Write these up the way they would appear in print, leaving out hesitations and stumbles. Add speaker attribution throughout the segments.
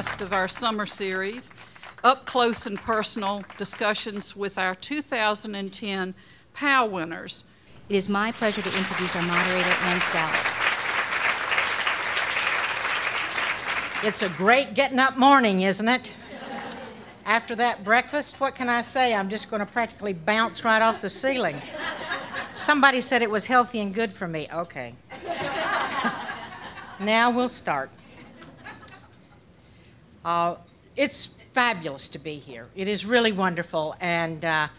Speaker 1: last of our summer series, Up Close and Personal Discussions with our 2010 POW winners.
Speaker 2: It is my pleasure to introduce our moderator, Ann Stallard.
Speaker 3: It's a great getting up morning, isn't it? After that breakfast, what can I say? I'm just going to practically bounce right off the ceiling. Somebody said it was healthy and good for me. Okay. Now we'll start. It's fabulous to be here. It is really wonderful. And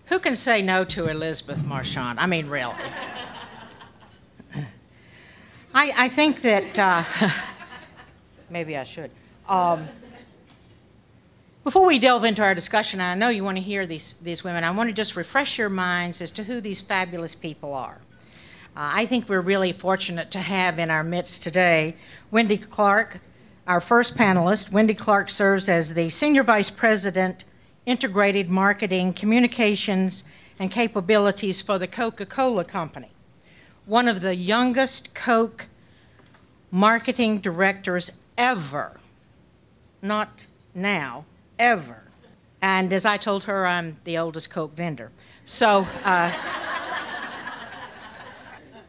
Speaker 3: who can say no to Elizabeth Marchand? I mean, really. I think that maybe I should. Before we delve into our discussion, and I know you want to hear these women, I want to just refresh your minds as to who these fabulous people are. I think we're really fortunate to have in our midst today Wendy Clark, our first panelist. Wendy Clark serves as the Senior Vice President, Integrated Marketing, Communications, and Capabilities for the Coca-Cola Company. One of the youngest Coke marketing directors ever, not now, ever. And as I told her, I'm the oldest Coke vendor. So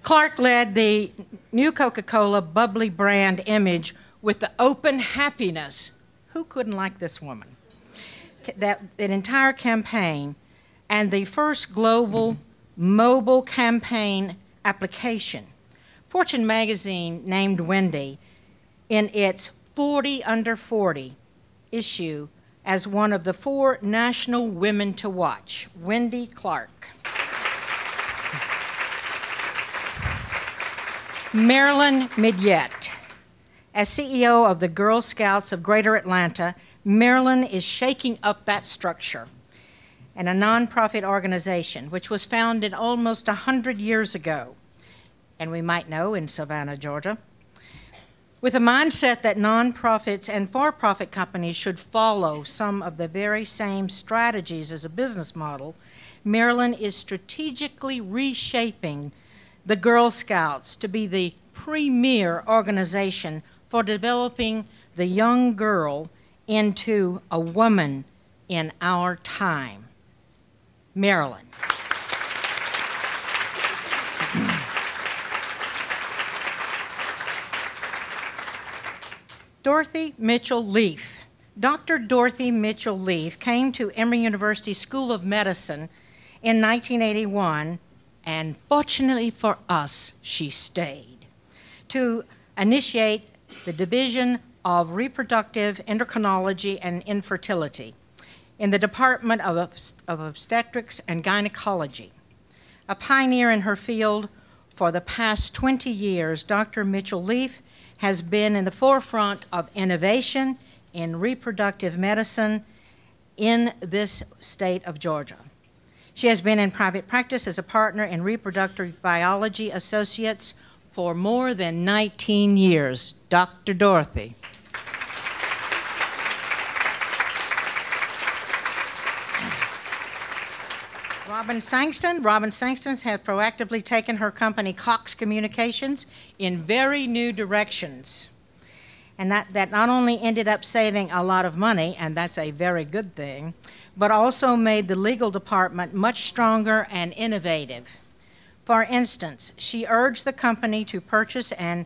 Speaker 3: Clark led the new Coca-Cola bubbly brand image with the open happiness. Who couldn't like this woman? That entire campaign and the first global mobile campaign application. Fortune magazine named Wendy in its 40 Under 40 issue as one of the 4 national women to watch. Wendy Clark. Marilyn Midyett. As CEO of the Girl Scouts of Greater Atlanta, Marilyn is shaking up that structure and a nonprofit organization which was founded almost 100 years ago, and we might know in Savannah, Georgia, with a mindset that nonprofits and for-profit companies should follow some of the very same strategies as a business model. Marilyn is strategically reshaping the Girl Scouts to be the premier organization for developing the young girl into a woman in our time. Marilyn. Dorothy Mitchell Leaf. Dr. Dorothy Mitchell Leaf came to Emory University School of Medicine in 1981, and fortunately for us, she stayed to initiate the Division of Reproductive Endocrinology and Infertility in the Department of Obstetrics and Gynecology. A pioneer in her field for the past 20 years, Dr. Mitchell Leaf has been in the forefront of innovation in reproductive medicine in this state of Georgia. She has been in private practice as a partner in Reproductive Biology Associates for more than 19 years. Dr. Dorothy. Robin Sangston. Robin Sangston has proactively taken her company, Cox Communications, in very new directions. And that not only ended up saving a lot of money, and that's a very good thing, but also made the legal department much stronger and innovative. For instance, she urged the company to purchase and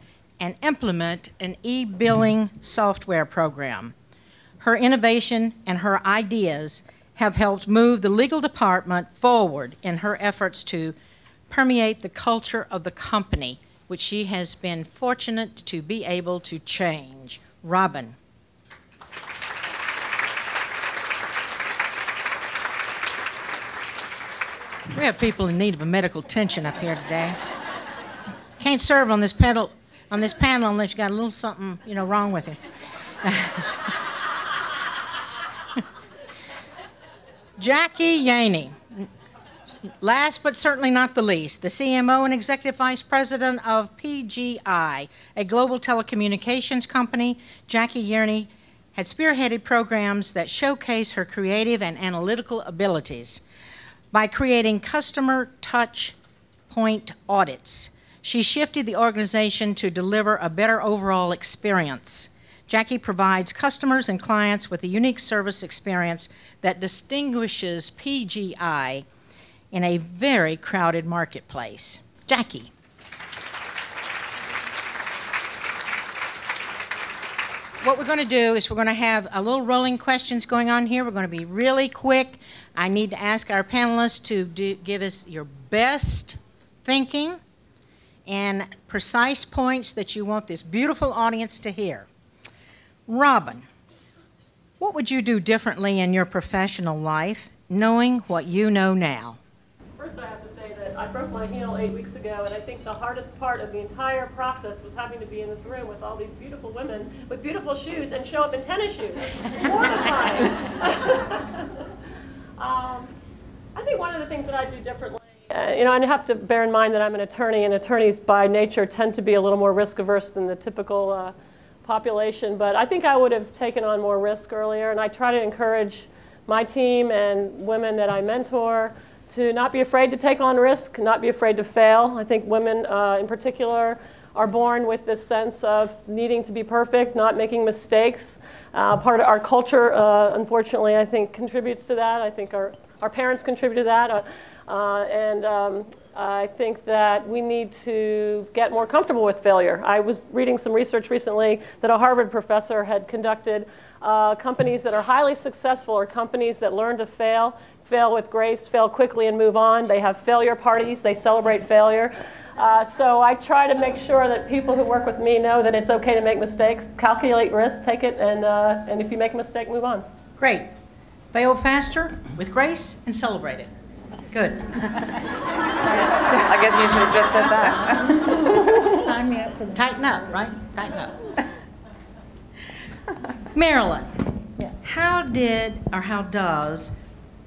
Speaker 3: implement an e-billing software program. Her innovation and her ideas have helped move the legal department forward in her efforts to permeate the culture of the company, which she has been fortunate to be able to change. Robin. We have people in need of a medical attention up here today. Can't serve on this panel unless you got a little something, wrong with you. Jackie Yaney, last but certainly not the least, the CMO and Executive Vice President of PGI, a global telecommunications company. Jackie Yaney had spearheaded programs that showcase her creative and analytical abilities. By creating customer touch point audits, she shifted the organization to deliver a better overall experience. Jackie provides customers and clients with a unique service experience that distinguishes PGI in a very crowded marketplace. Jackie. What we're going to do is we're going to have a little rolling questions going on here. We're going to be really quick. I need to ask our panelists to give us your best thinking and precise points that you want this beautiful audience to hear. Robin, what would you do differently in your professional life, knowing what you know now?
Speaker 4: First, I have to say that I broke my heel 8 weeks ago, and I think the hardest part of the entire process was having to be in this room with all these beautiful women with beautiful shoes and show up in tennis shoes. It's mortifying. I think one of the things that I do differently, you know, I have to bear in mind that I'm an attorney, and attorneys by nature tend to be a little more risk averse than the typical population, but I think I would have taken on more risk earlier, and I try to encourage my team and women that I mentor to not be afraid to take on risk, not be afraid to fail. I think women in particular are born with this sense of needing to be perfect, not making mistakes. Part of our culture, unfortunately, I think contributes to that. I think our parents contribute to that. I think that we need to get more comfortable with failure. I was reading some research recently that a Harvard professor had conducted. Companies that are highly successful are companies that learn to fail with grace, fail quickly and move on. They have failure parties. They celebrate failure. So I try to make sure that people who work with me know that it's okay to make mistakes, calculate risk, take it, and if you make a mistake, move on.
Speaker 3: Great. Fail faster, with grace, and celebrate it. Good.
Speaker 5: I guess you should have just said that.
Speaker 3: Sign me up for that. Tighten up, right? Tighten up. Marilyn,
Speaker 6: yes.
Speaker 3: How does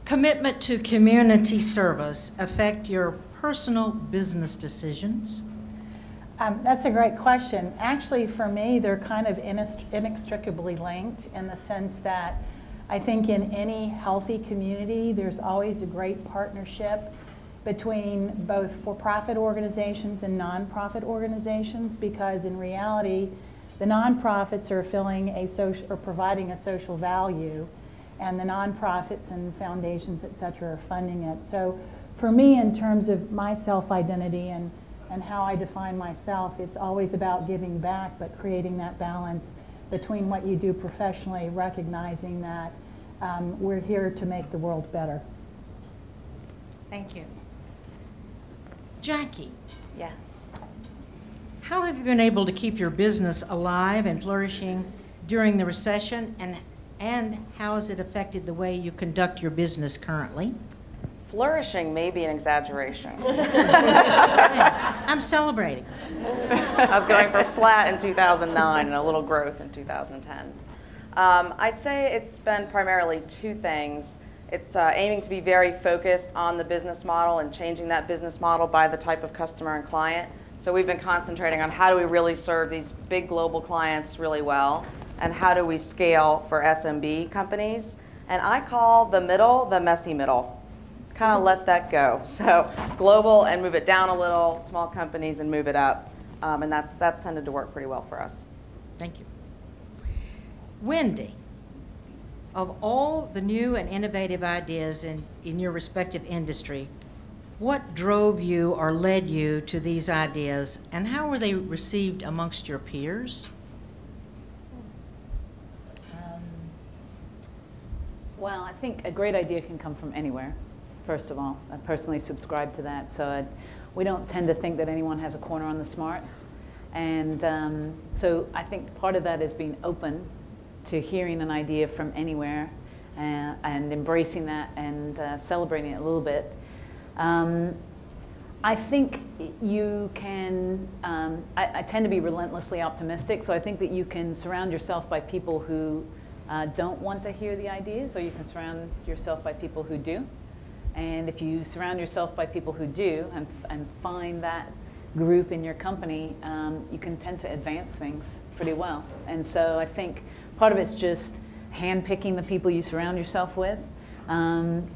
Speaker 3: commitment to community service affect your personal business decisions?
Speaker 6: That's a great question. Actually, for me, they're kind of inextricably linked in the sense that I think in any healthy community, there's always a great partnership between both for-profit organizations and nonprofit organizations, because in reality, the nonprofits are providing a social value, and the nonprofits and foundations, et cetera, are funding it. So for me, in terms of my self-identity and how I define myself, it's always about giving back, but creating that balance between what you do professionally, recognizing that we're here to make the world better.
Speaker 3: Thank you. Jackie.
Speaker 5: Yes.
Speaker 3: How have you been able to keep your business alive and flourishing during the recession, and how has it affected the way you conduct your business currently?
Speaker 5: Flourishing may be an exaggeration.
Speaker 3: I'm celebrating.
Speaker 5: I was going for flat in 2009 and a little growth in 2010. I'd say it's been primarily two things. It's aiming to be very focused on the business model and changing that business model by the type of customer and client. So we've been concentrating on how do we really serve these big global clients really well, and how do we scale for SMB companies. And I call the middle the messy middle. Kind of let that go. So global and move it down a little, small companies and move it up. And that's tended to work pretty well for us.
Speaker 3: Thank you. Wendy, of all the new and innovative ideas in your respective industry, what drove you or led you to these ideas, and how were they received amongst your peers?
Speaker 7: Well, I think a great idea can come from anywhere, first of all. I personally subscribe to that. So we don't tend to think that anyone has a corner on the smarts. And so I think part of that is being open to hearing an idea from anywhere and embracing that and celebrating it a little bit. I think you can, I tend to be relentlessly optimistic, so I think that you can surround yourself by people who don't want to hear the ideas, or you can surround yourself by people who do. And if you surround yourself by people who do and find that group in your company, you can tend to advance things pretty well. And so I think part of it's just handpicking the people you surround yourself with, and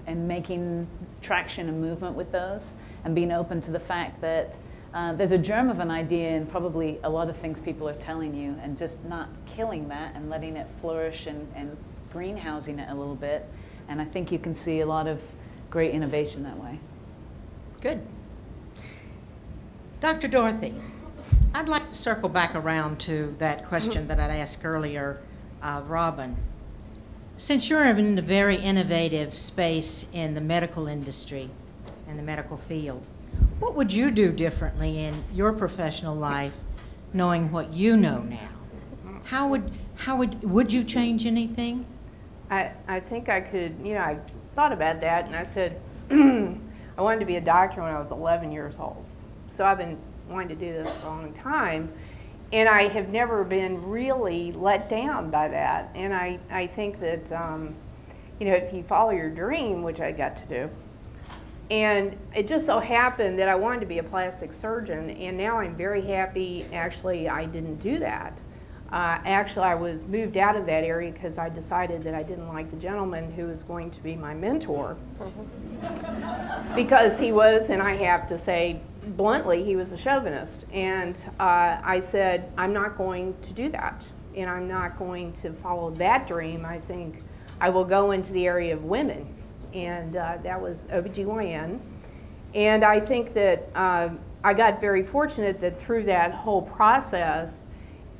Speaker 7: making traction and movement with those, and being open to the fact that there's a germ of an idea in probably a lot of things people are telling you, and just not killing that and letting it flourish and greenhousing it a little bit. And I think you can see a lot of great innovation that way.
Speaker 3: Good. Dr. Dorothy, I'd like to circle back around to that question that I'd asked earlier, Robin. Since you're in a very innovative space in the medical industry and the medical field, what would you do differently in your professional life, knowing what you know now? Would you change anything?
Speaker 8: I think I could, I thought about that, and I said, I wanted to be a doctor when I was 11 years old. So I've been wanting to do this for a long time, and I have never been really let down by that. And I think that, if you follow your dream, which I got to do, and it just so happened that I wanted to be a plastic surgeon, and now I'm very happy, actually, I didn't do that. Actually, I was moved out of that area because I decided that I didn't like the gentleman who was going to be my mentor. Because he was, and I have to say bluntly, he was a chauvinist. And I said, I'm not going to do that. And I'm not going to follow that dream. I think I will go into the area of women. And that was OBGYN. And I think that I got very fortunate that through that whole process,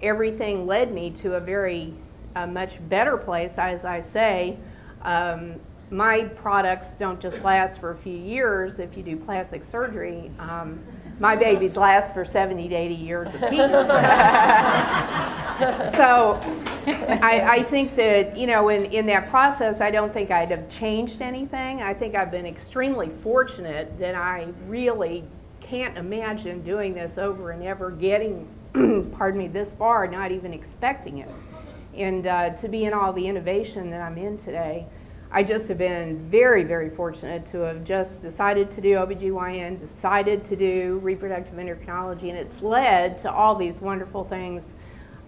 Speaker 8: everything led me to a much better place. As I say, my products don't just last for a few years. If you do plastic surgery, my babies last for 70 to 80 years apiece. So I think that, in that process, I don't think I'd have changed anything. I think I've been extremely fortunate that I really can't imagine doing this over and ever, getting pardon me, this far, not even expecting it. And to be in all the innovation that I'm in today, I just have been very, very fortunate to have just decided to do OBGYN, decided to do reproductive endocrinology, and it's led to all these wonderful things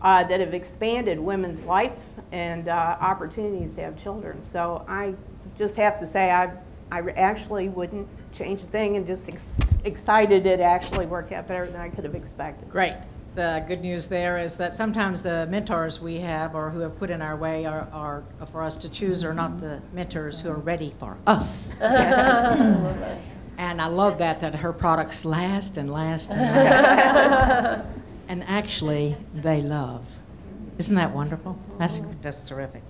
Speaker 8: that have expanded women's life and opportunities to have children. So I just have to say I actually wouldn't change a thing, and just excited it actually worked out better than I could have expected.
Speaker 3: Great. The good news there is that sometimes the mentors we have or who have put in our way are for us to choose are not the mentors who are ready for us. And I love that her products last and last and last. And actually, they love. Isn't that wonderful? That's terrific.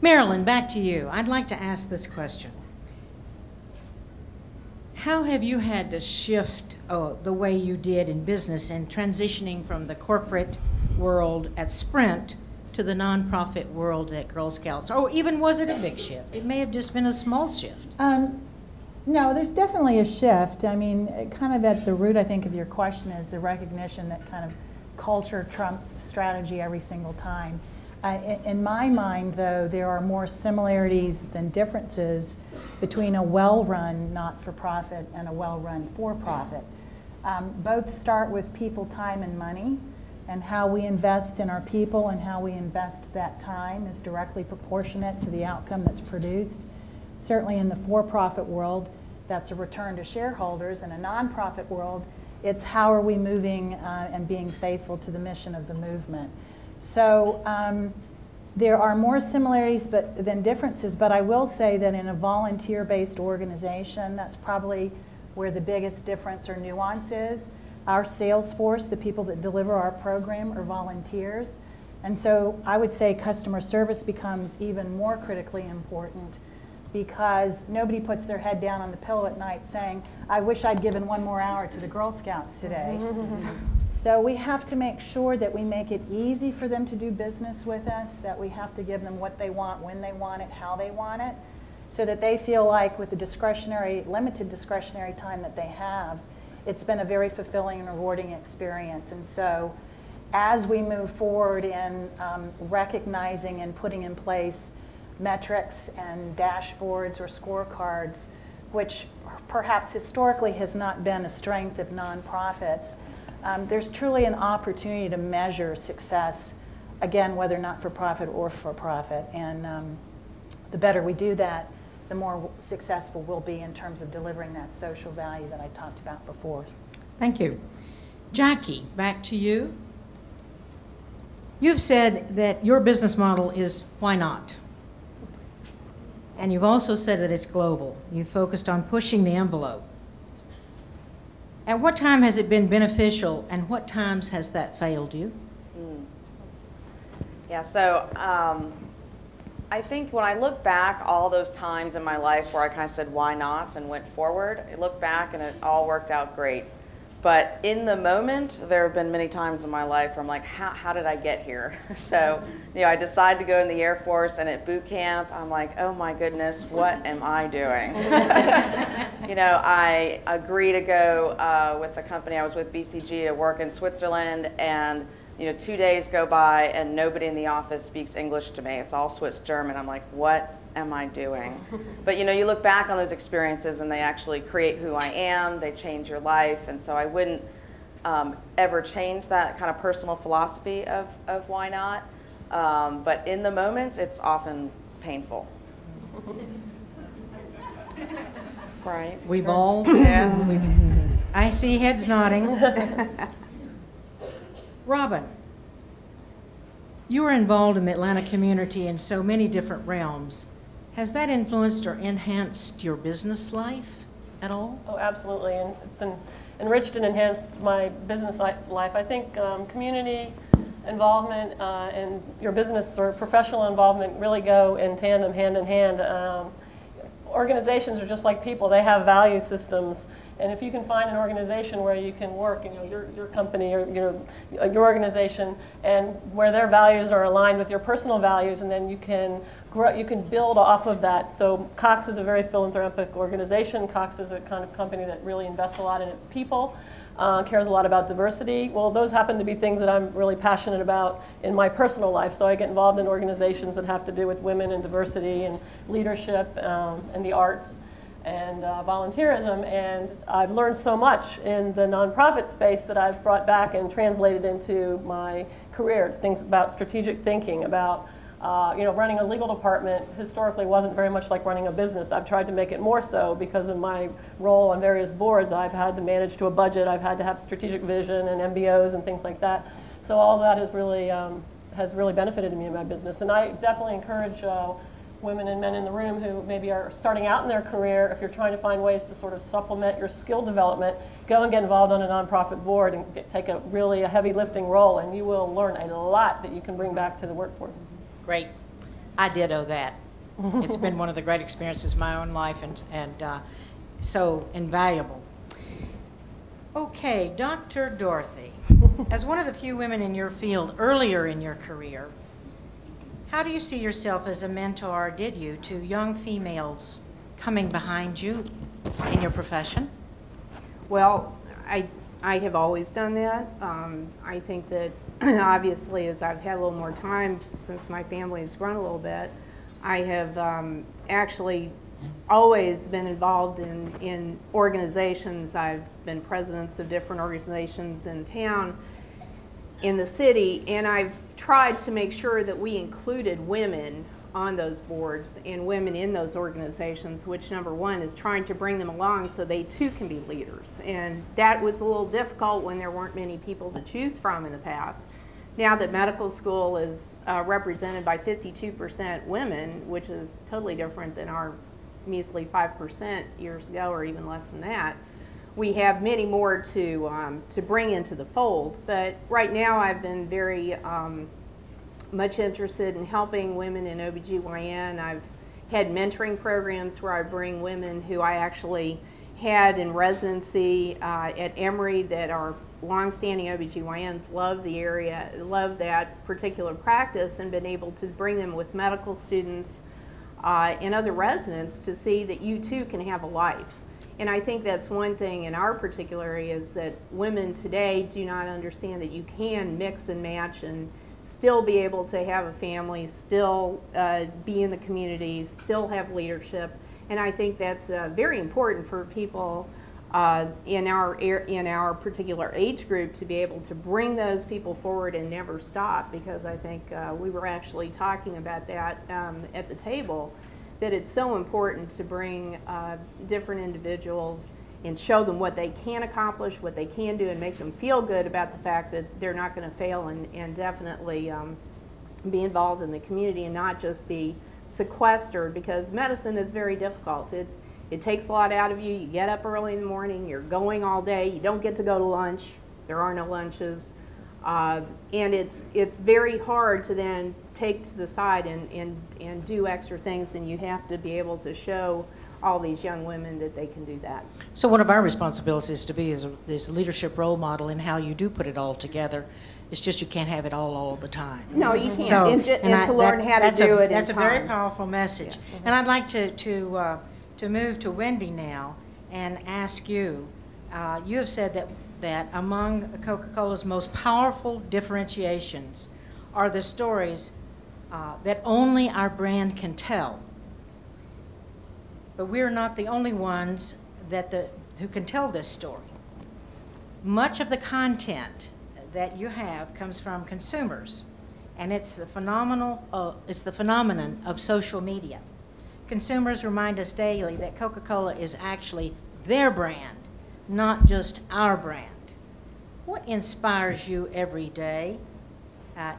Speaker 3: Marilyn, back to you. I'd like to ask this question. How have you had to shift the way you did in business and transitioning from the corporate world at Sprint to the nonprofit world at Girl Scouts? Or even was it a big shift? It may have just been a small shift.
Speaker 6: No, there's definitely a shift. I mean, kind of at the root, I think, of your question is the recognition that kind of culture trumps strategy every single time. In my mind, though, there are more similarities than differences between a well-run not-for-profit and a well-run for-profit. Both start with people, time, and money, and how we invest in our people and how we invest that time is directly proportionate to the outcome that's produced. Certainly in the for-profit world, that's a return to shareholders. In a nonprofit world, it's how are we moving and being faithful to the mission of the movement. So there are more similarities than differences, but I will say that in a volunteer-based organization, that's probably where the biggest difference or nuance is. Our sales force, the people that deliver our program, are volunteers. And so I would say customer service becomes even more critically important, because nobody puts their head down on the pillow at night saying, I wish I'd given one more hour to the Girl Scouts today. So we have to make sure that we make it easy for them to do business with us, that we have to give them what they want, when they want it, how they want it, so that they feel like with the limited discretionary time that they have, it's been a very fulfilling and rewarding experience. And so as we move forward in recognizing and putting in place metrics and dashboards or scorecards, which perhaps historically has not been a strength of nonprofits, there's truly an opportunity to measure success, again, whether not-for-profit or for-profit. And the better we do that, the more successful we'll be in terms of delivering that social value that I talked about before.
Speaker 3: Thank you. Jackie, back to you. You've said that your business model is why not? And you've also said that it's global. You've focused on pushing the envelope. At what time has it been beneficial, and what times has that failed you?
Speaker 5: Yeah, so I think when I look back all those times in my life where I kind of said why not and went forward, I look back and it all worked out great. But in the moment, there have been many times in my life where I'm like, how did I get here? So, I decided to go in the Air Force, and at boot camp, I'm like, oh my goodness, what am I doing? I agreed to go with the company I was with, BCG, to work in Switzerland, and 2 days go by and nobody in the office speaks English to me. It's all Swiss German. I'm like, what am I doing? But you look back on those experiences and they actually create who I am. They change your life. And so I wouldn't ever change that kind of personal philosophy of why not. But in the moments, it's often painful. Right?
Speaker 3: We've all.
Speaker 5: Yeah.
Speaker 3: I see heads nodding. Robin, you are involved in the Atlanta community in so many different realms. Has that influenced or enhanced your business life at all?
Speaker 4: Oh, absolutely, and it's enriched and enhanced my business life. I think community involvement and your business or professional involvement really go in tandem, hand in hand. Organizations are just like people. They have value systems. And if you can find an organization where you can work, your company or your organization, and where their values are aligned with your personal values, and then you can grow, you can build off of that. So Cox is a very philanthropic organization. Cox is a kind of company that really invests a lot in its people, cares a lot about diversity. Well, those happen to be things that I'm really passionate about in my personal life. So I get involved in organizations that have to do with women and diversity and leadership and the arts and volunteerism, and I've learned so much in the nonprofit space that I've brought back and translated into my career. Things about strategic thinking, about running a legal department historically wasn't very much like running a business. I've tried to make it more so because of my role on various boards. I've had to manage to a budget. I've had to have strategic vision and MBOs and things like that. So all of that has really benefited me in my business, and I definitely encourage women and men in the room who maybe are starting out in their career, if you're trying to find ways to sort of supplement your skill development, go and get involved on a nonprofit board and take a heavy lifting role, and you will learn a lot that you can bring back to the workforce.
Speaker 3: Great. I ditto that. It's been one of the great experiences in my own life, and so invaluable. Okay, Dr. Dorothy, as one of the few women in your field earlier in your career, how do you see yourself as a mentor, did you, to young females coming behind you in your profession?
Speaker 8: Well, I have always done that. I think that obviously as I've had a little more time since my family has grown a little bit, I have actually always been involved in organizations. I've been presidents of different organizations in town, in the city, and I've tried to make sure that we included women on those boards and women in those organizations, which number one is trying to bring them along so they too can be leaders. And that was a little difficult when there weren't many people to choose from in the past. Now that medical school is represented by 52% women, which is totally different than our measly 5% years ago, or even less than that, we have many more to bring into the fold. But right now I've been very much interested in helping women in OBGYN. I've had mentoring programs where I bring women who I actually had in residency at Emory that are longstanding OBGYNs, love the area, love that particular practice, and been able to bring them with medical students and other residents to see that you too can have a life. And I think that's one thing in our particular area is that women today do not understand that you can mix and match and still be able to have a family, still be in the community, still have leadership. And I think that's very important for people in our particular age group to be able to bring those people forward and never stop, because I think we were actually talking about that at the table, that it's so important to bring different individuals and show them what they can accomplish, what they can do, and make them feel good about the fact that they're not going to fail, and definitely be involved in the community and not just be sequestered, because medicine is very difficult. It takes a lot out of you. You get up early in the morning, you're going all day, you don't get to go to lunch, there are no lunches, and it's very hard to then take to the side and do extra things, and you have to be able to show all these young women that they can do that.
Speaker 3: So one of our responsibilities is to be as a leadership role model in how you do put it all together. It's just you can't have it all the time.
Speaker 8: No, you can't.
Speaker 3: So,
Speaker 8: and to learn how to do it in
Speaker 3: That's a very
Speaker 8: time.
Speaker 3: powerful message.
Speaker 8: Yes.
Speaker 3: And I'd like to move to Wendy now and ask you. You have said that among Coca-Cola's most powerful differentiations are the stories that only our brand can tell. But we're not the only ones who can tell this story. Much of the content that you have comes from consumers, and it's the phenomenon of social media. Consumers remind us daily that Coca-Cola is actually their brand, not just our brand. What inspires you every day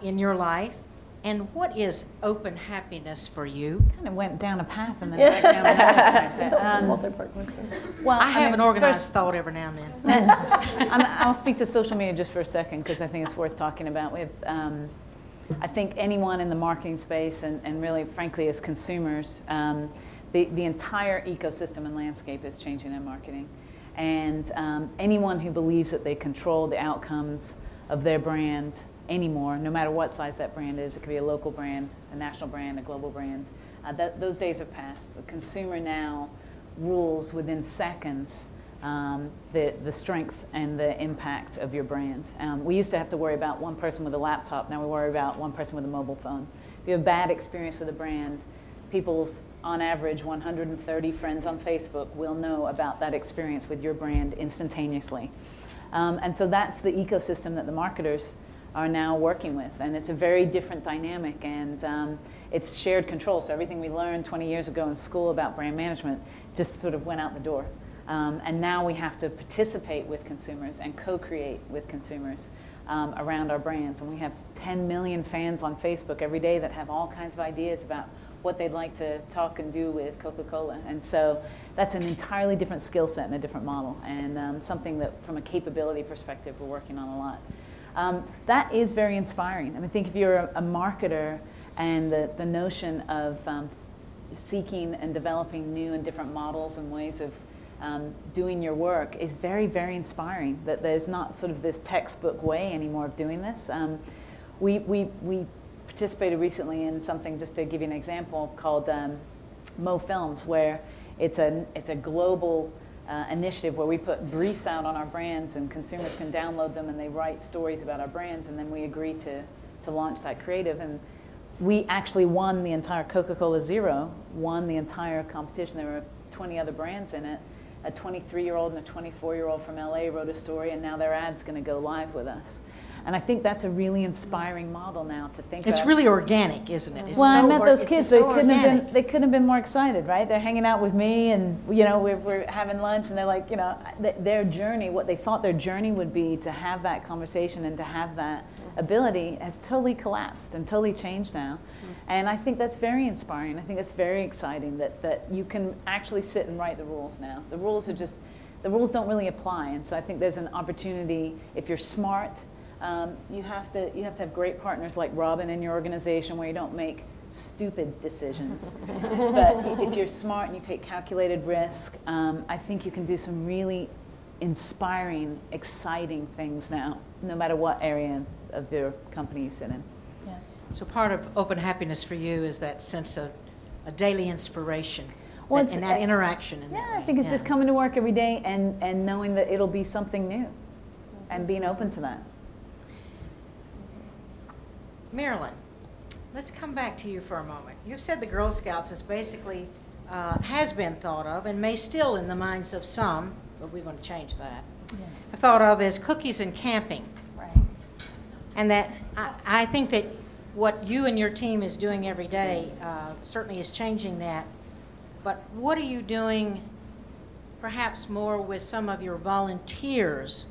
Speaker 3: in your life? And what is open happiness for you?
Speaker 7: Kind of went down a path and then back down a path. Well,
Speaker 3: I have an organized thought every now and then.
Speaker 7: I'll speak to social media just for a second because I think it's worth talking about. I think anyone in the marketing space and really, frankly, as consumers, the entire ecosystem and landscape is changing in marketing. And anyone who believes that they control the outcomes of their brand anymore, no matter what size that brand is, it could be a local brand, a national brand, a global brand, those days have passed. The consumer now rules within seconds the strength and the impact of your brand. We used to have to worry about one person with a laptop, now we worry about one person with a mobile phone. If you have a bad experience with a brand, people's, on average, 130 friends on Facebook will know about that experience with your brand instantaneously. And so that's the ecosystem that the marketers are now working with, and it's a very different dynamic, and it's shared control. So everything we learned 20 years ago in school about brand management just sort of went out the door. And now we have to participate with consumers and co-create with consumers around our brands. And we have 10 million fans on Facebook every day that have all kinds of ideas about what they'd like to talk and do with Coca-Cola. And so that's an entirely different skill set and a different model, and something that from a capability perspective we're working on a lot. That is very inspiring. I mean, I think if you're a marketer and the notion of seeking and developing new and different models and ways of doing your work is very, very inspiring, that there's not sort of this textbook way anymore of doing this. We participated recently in something, just to give you an example, called Mo Films, where it's a global initiative where we put briefs out on our brands and consumers can download them and they write stories about our brands, and then we agree to launch that creative. And we actually won the entire Coca-Cola Zero, won the entire competition. There were 20 other brands in it. A 23-year-old and a 24-year-old from LA wrote a story, and now their ad's going to go live with us. And I think that's a really inspiring model now to think
Speaker 3: It's
Speaker 7: of.
Speaker 3: really organic, isn't it? It's
Speaker 7: Well,
Speaker 3: so
Speaker 7: I met those
Speaker 3: it's
Speaker 7: kids.
Speaker 3: so
Speaker 7: They couldn't have been more excited, right? They're hanging out with me, and we're having lunch, and they're like, their journey, what they thought their journey would be to have that conversation and to have that ability, has totally collapsed and totally changed now. And I think that's very inspiring. I think it's very exciting that you can actually sit and write the rules now. The rules don't really apply, and so I think there's an opportunity if you're smart. You have to have great partners like Robin in your organization where you don't make stupid decisions. But if you're smart and you take calculated risk, I think you can do some really inspiring, exciting things now, no matter what area of your company you sit in.
Speaker 3: Yeah. So part of open happiness for you is that sense of a daily inspiration, and that interaction.
Speaker 7: I think it's just coming to work every day and knowing that it'll be something new and being open to that.
Speaker 3: Marilyn, let's come back to you for a moment. You've said the Girl Scouts is basically, has been thought of, and may still in the minds of some, but we're going to change that, thought of as cookies and camping.
Speaker 2: Right.
Speaker 3: And that I think that what you and your team is doing every day certainly is changing that. But what are you doing perhaps more with some of your volunteers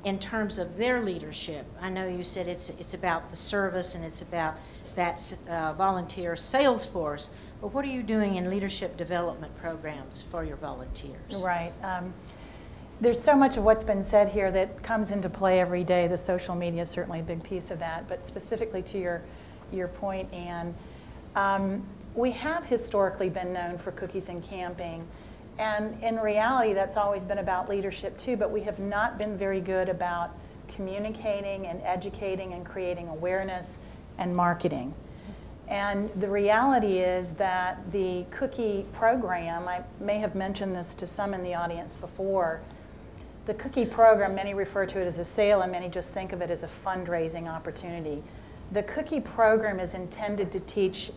Speaker 3: in terms of their leadership. I know you said it's about the service and it's about that volunteer sales force, but what are you doing in leadership development programs for your volunteers?
Speaker 6: Right. There's so much of what's been said here that comes into play every day. The social media is certainly a big piece of that, but specifically to your point, Anne, we have historically been known for cookies and camping, and in reality that's always been about leadership too, but we have not been very good about communicating and educating and creating awareness and marketing. And the reality is that the cookie program, I may have mentioned this to some in the audience before, the cookie program, many refer to it as a sale and many just think of it as a fundraising opportunity. The cookie program is intended to teach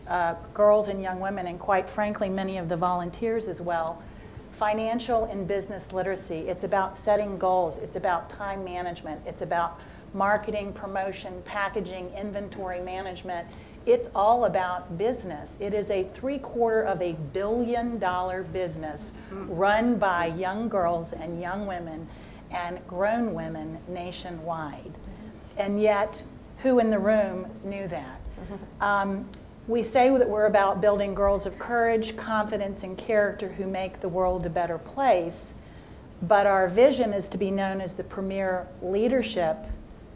Speaker 6: girls and young women, and quite frankly many of the volunteers as well, financial and business literacy. It's about setting goals, it's about time management, it's about marketing, promotion, packaging, inventory management. It's all about business. It is a $750 million business run by young girls and young women and grown women nationwide. And yet, who in the room knew that? We say that we're about building girls of courage, confidence, and character who make the world a better place, but our vision is to be known as the premier leadership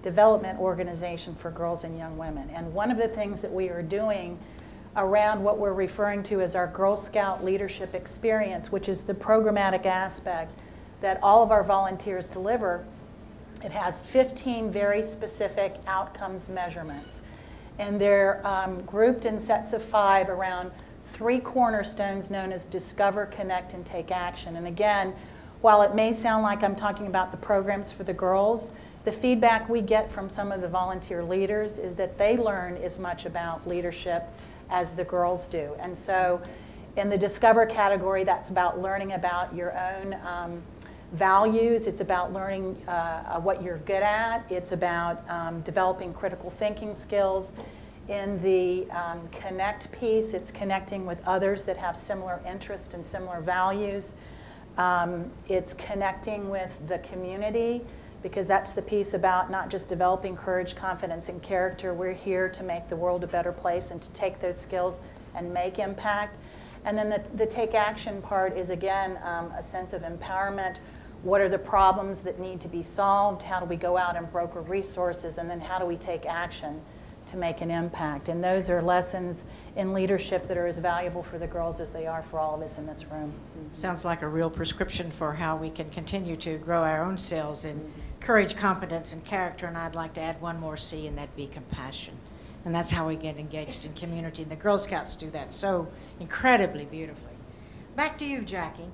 Speaker 6: development organization for girls and young women. And one of the things that we are doing around what we're referring to as our Girl Scout leadership experience, which is the programmatic aspect that all of our volunteers deliver, it has 15 very specific outcomes measurements. And they're grouped in sets of 5 around 3 cornerstones known as discover, connect, and take action. And again, while it may sound like I'm talking about the programs for the girls, the feedback we get from some of the volunteer leaders is that they learn as much about leadership as the girls do. And so in the Discover category, that's about learning about your own values. It's about learning what you're good at. It's about developing critical thinking skills. In the Connect piece, it's connecting with others that have similar interests and similar values. It's connecting with the community, because that's the piece about not just developing courage, confidence, and character. We're here to make the world a better place and to take those skills and make impact. And then the take action part is, again, a sense of empowerment. What are the problems that need to be solved? How do we go out and broker resources? And then how do we take action to make an impact? And those are lessons in leadership that are as valuable for the girls as they are for all of us in this room.
Speaker 3: Sounds like a real prescription for how we can continue to grow our own selves in courage, competence, and character. And I'd like to add one more C, and that be compassion. And that's how we get engaged in community. And the Girl Scouts do that so incredibly beautifully. Back to you, Jackie.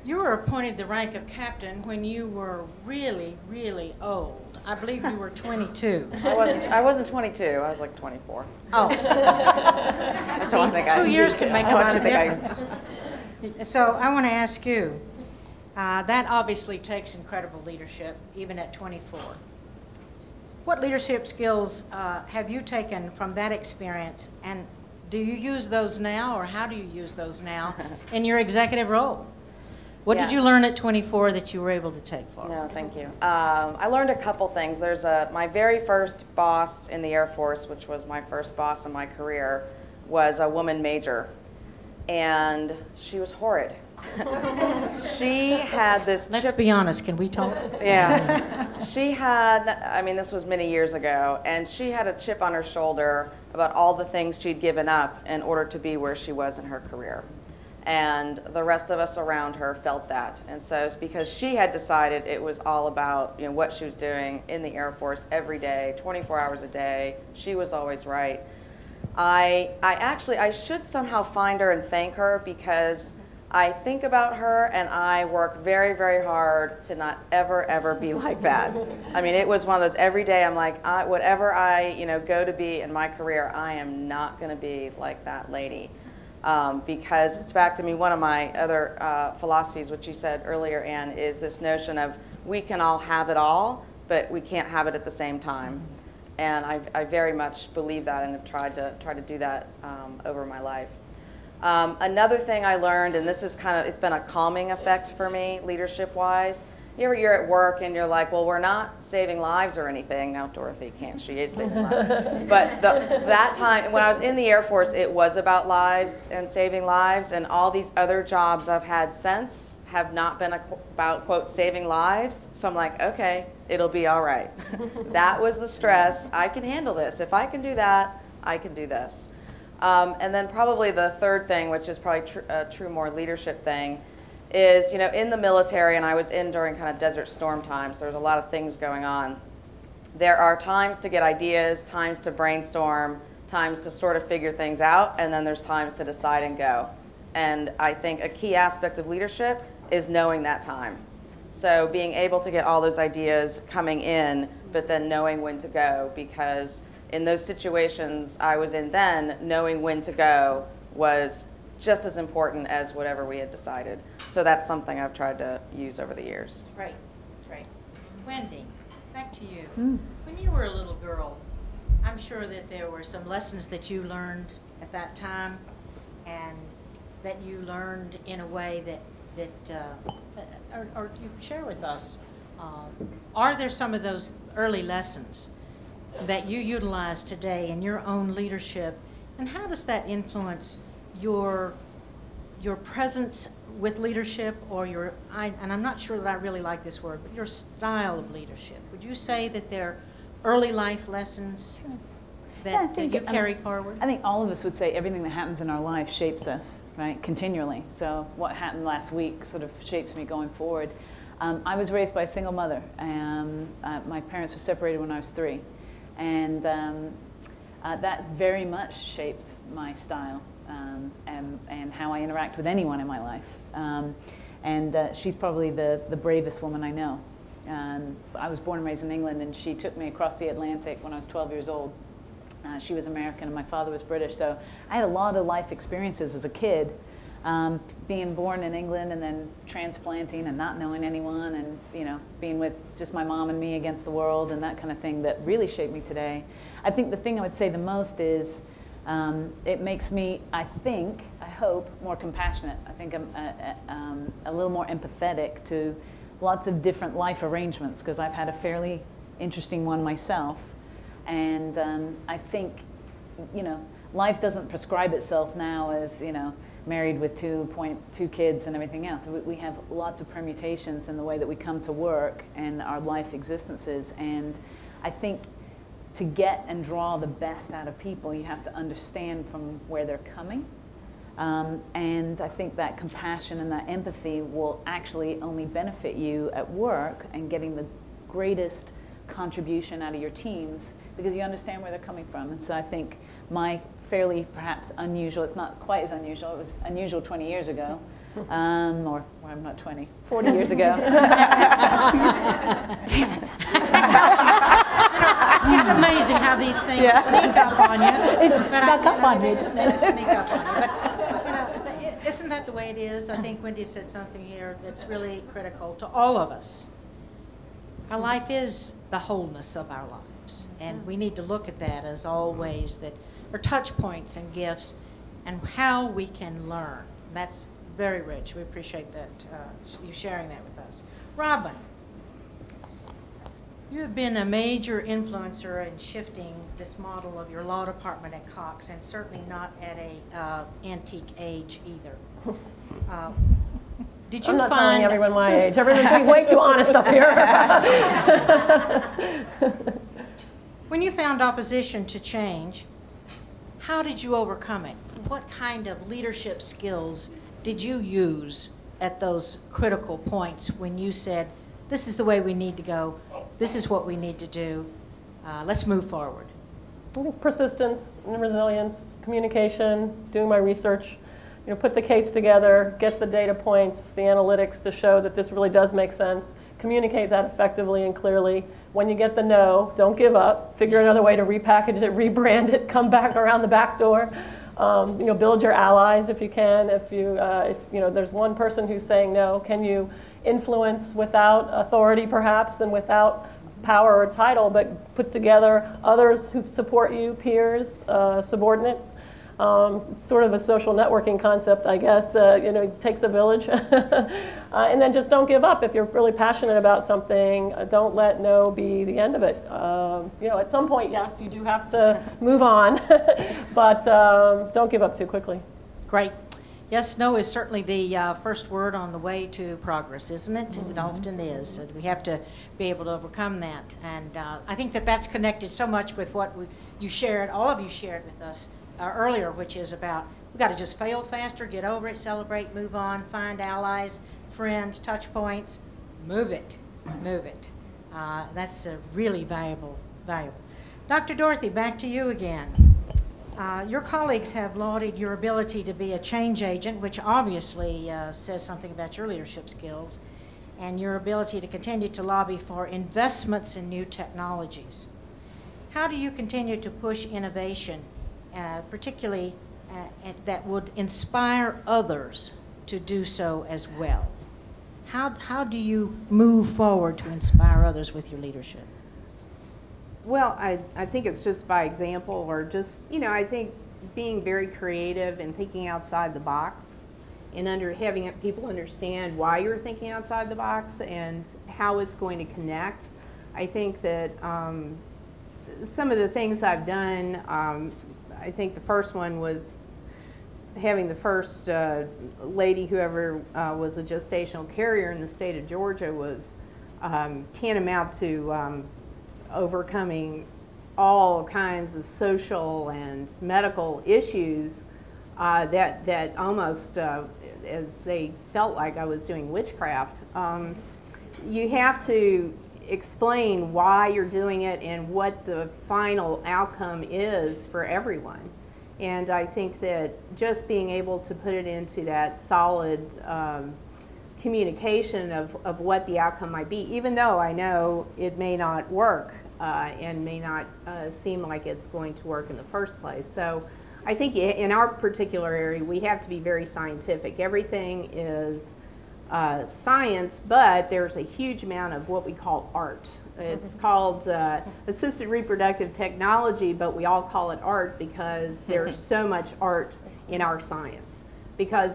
Speaker 3: You were appointed the rank of captain when you were really, really old. I believe you were 22.
Speaker 5: I wasn't 22. I was like 24.
Speaker 3: Oh.
Speaker 5: See,
Speaker 3: 2 years can make a lot of difference. So I want to ask you, that obviously takes incredible leadership, even at 24. What leadership skills have you taken from that experience, and do you use those now, or how do you use those now in your executive role? What did you learn at 24 that you were able to take forward?
Speaker 5: No, thank you. I learned a couple things. There's my very first boss in the Air Force, which was my first boss in my career, was a woman major, and she was horrid. She had this
Speaker 3: Let's be honest, can we talk?
Speaker 5: Yeah. She had, I mean, this was many years ago, and she had a chip on her shoulder about all the things she'd given up in order to be where she was in her career. And the rest of us around her felt that. And so it's because she had decided it was all about, you know, what she was doing in the Air Force every day, 24 hours a day. She was always right. I should somehow find her and thank her, because I think about her and I work very, very hard to not ever be like that. I mean, it was one of those every day I'm like, whatever I go to be in my career, I am not going to be like that lady. Because it's back to me, one of my other philosophies, which you said earlier, Anne, is this notion of we can all have it all, but we can't have it at the same time. And I very much believe that, and have tried to do that over my life. Another thing I learned, and this is it's been a calming effect for me, leadership-wise. You're at work and you're like, well, we're not saving lives or anything. Now, Dorothy can't, she is saving lives. But that time, when I was in the Air Force, it was about lives and saving lives, and all these other jobs I've had since have not been about, quote, saving lives. So I'm like, okay, it'll be all right. That was the stress. I can handle this. If I can do that, I can do this. And then probably the third thing, which is probably a true more leadership thing, is, in the military, and I was in during kind of Desert Storm times, there's a lot of things going on. There are times to get ideas, times to brainstorm, times to sort of figure things out, and then there's times to decide and go. And I think a key aspect of leadership is knowing that time. So being able to get all those ideas coming in, but then knowing when to go, because in those situations I was in then, knowing when to go was just as important as whatever we had decided. So that's something I've tried to use over the years.
Speaker 3: Right, right. Wendy, back to you. When you were a little girl, I'm sure that there were some lessons that you learned at that time, and that you learned in a way or you share with us. Are there some of those early lessons that you utilize today in your own leadership, and how does that influence your presence with leadership, or and I'm not sure that I really like this word, but your style of leadership? Would you say that they're early life lessons that you carry forward?
Speaker 7: I think all of us would say everything that happens in our life shapes us, right, continually. So what happened last week sort of shapes me going forward. I was raised by a single mother, and my parents were separated when I was 3. And that very much shapes my style and how I interact with anyone in my life. She's probably the bravest woman I know. I was born and raised in England, and she took me across the Atlantic when I was 12 years old. She was American and my father was British, so I had a lot of life experiences as a kid, being born in England and then transplanting and not knowing anyone, and being with just my mom and me against the world and that kind of thing that really shaped me today. I think the thing I would say the most is it makes me, I hope, more compassionate. I think I'm a little more empathetic to lots of different life arrangements, because I've had a fairly interesting one myself. And I think, life doesn't prescribe itself now as, married with 2 kids and everything else. We have lots of permutations in the way that we come to work and our life existences. And I think to get and draw the best out of people, you have to understand from where they're coming. And I think that compassion and that empathy will actually only benefit you at work and getting the greatest contribution out of your teams, because you understand where they're coming from. And so I think my fairly perhaps unusual, it's not quite as unusual, it was unusual 20 years ago, or I'm not 20, 40 years ago.
Speaker 3: Damn it. It's amazing how these things sneak up on you.
Speaker 6: It snuck up on you.
Speaker 3: They just sneak up on you. But isn't that the way it is? I think Wendy said something here that's really critical to all of us. Our life is the wholeness of our lives, and we need to look at that as always that are touch points and gifts, and how we can learn. That's very rich. We appreciate that, you sharing that with us. Robin, you have been a major influencer in shifting this model of your law department at Cox, and certainly not at a antique age either. Did you
Speaker 4: I'm not
Speaker 3: find
Speaker 4: telling everyone my age. Everyone's being way too honest up here.
Speaker 3: When you found opposition to change, how did you overcome it? What kind of leadership skills did you use at those critical points when you said, this is the way we need to go, this is what we need to do, let's move forward?
Speaker 4: I think persistence and resilience, communication, doing my research, put the case together, get the data points, the analytics to show that this really does make sense, communicate that effectively and clearly. When you get the no, don't give up. Figure another way to repackage it, rebrand it, come back around the back door. Build your allies if you can. If there's one person who's saying no, can you influence without authority perhaps and without power or title, but put together others who support you, peers, subordinates. It's sort of a social networking concept, I guess. It takes a village. And then just don't give up. If you're really passionate about something, don't let no be the end of it. At some point, yes, you do have to move on, but don't give up too quickly.
Speaker 3: Great. Yes, no is certainly the first word on the way to progress, isn't it? Mm-hmm. It often is. We have to be able to overcome that. And I think that that's connected so much with what you shared, all of you shared with us earlier, which is about we've got to just fail faster, get over it, celebrate, move on, find allies, friends, touch points, move it. That's really valuable. Dr. Dorothy, back to you again. Your colleagues have lauded your ability to be a change agent, which obviously says something about your leadership skills, and your ability to continue to lobby for investments in new technologies. How do you continue to push innovation, particularly that would inspire others to do so as well? How do you move forward to inspire others with your leadership?
Speaker 8: Well, I think it's just by example, or just, I think being very creative and thinking outside the box, and having people understand why you're thinking outside the box and how it's going to connect. I think that some of the things I've done, I think the first one was having the first lady who ever was a gestational carrier in the state of Georgia was tantamount to overcoming all kinds of social and medical issues that almost, as they felt like I was doing witchcraft. You have to explain why you're doing it and what the final outcome is for everyone. And I think that just being able to put it into that solid communication of what the outcome might be, even though I know it may not work and may not seem like it's going to work in the first place. So I think in our particular area, we have to be very scientific. Everything is science, but there's a huge amount of what we call art. It's called assisted reproductive technology, but we all call it art because there's so much art in our science, because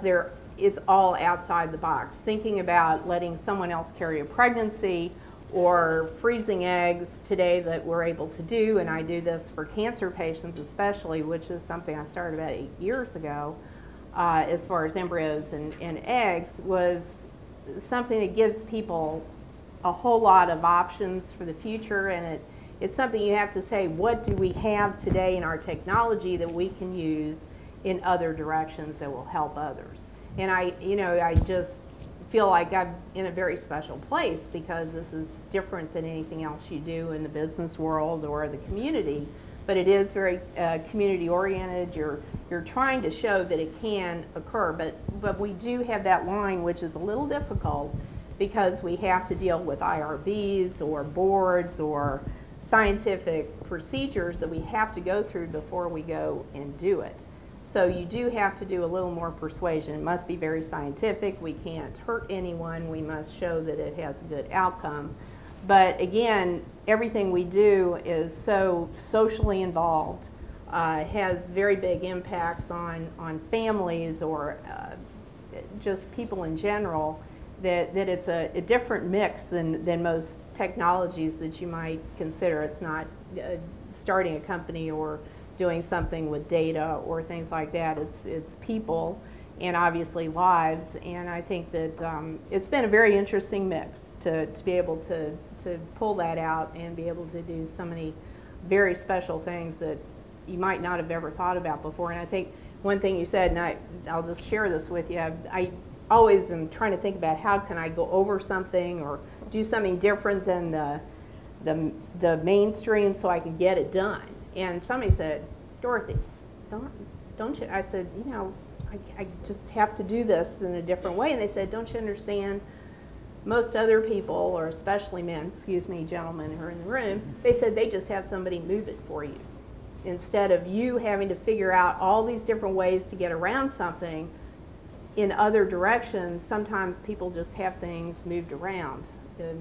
Speaker 8: it's all outside the box. Thinking about letting someone else carry a pregnancy or freezing eggs today that we're able to do, and I do this for cancer patients especially, which is something I started about 8 years ago, as far as embryos and eggs, was something that gives people a whole lot of options for the future, and it's something you have to say, what do we have today in our technology that we can use in other directions that will help others? And I just feel like I'm in a very special place because this is different than anything else you do in the business world or the community, but it is very community oriented. You're trying to show that it can occur, but we do have that line, which is a little difficult because we have to deal with IRBs or boards or scientific procedures that we have to go through before we go and do it. So you do have to do a little more persuasion. It must be very scientific. We can't hurt anyone. We must show that it has a good outcome. But again, everything we do is so socially involved, has very big impacts on families or just people in general, that it's a different mix than most technologies that you might consider. It's not starting a company or doing something with data or things like that. It's people and obviously lives, and I think that it's been a very interesting mix to be able to pull that out and be able to do so many very special things that you might not have ever thought about before. And I think one thing you said, and I'll just share this with you, I always am trying to think about how can I go over something or do something different than the mainstream so I can get it done. And somebody said, Dorothy, don't you? I said, I just have to do this in a different way. And they said, don't you understand? Most other people, or especially men, excuse me, gentlemen who are in the room, they said they just have somebody move it for you. Instead of you having to figure out all these different ways to get around something in other directions, sometimes people just have things moved around.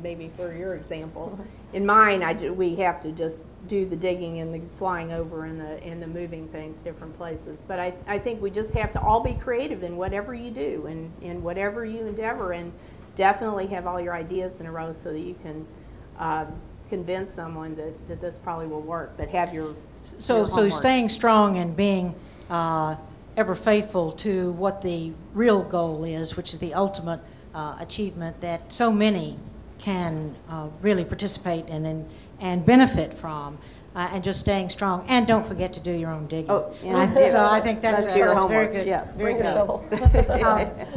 Speaker 8: maybe for your example. In mine, we have to just do the digging and the flying over and the moving things different places. But I think we just have to all be creative in whatever you do and in whatever you endeavor, and definitely have all your ideas in a row so that you can convince someone that this probably will work. But have your
Speaker 3: So
Speaker 8: homework.
Speaker 3: staying strong and being ever faithful to what the real goal is, which is the ultimate achievement that so many can really participate in and benefit from, and just staying strong. And don't forget to do your own digging.
Speaker 8: Oh, yeah.
Speaker 3: So I think that's
Speaker 8: your
Speaker 3: very
Speaker 8: homework.
Speaker 3: good.
Speaker 8: Yes.
Speaker 3: Very
Speaker 4: Bring a
Speaker 3: good.
Speaker 4: shovel.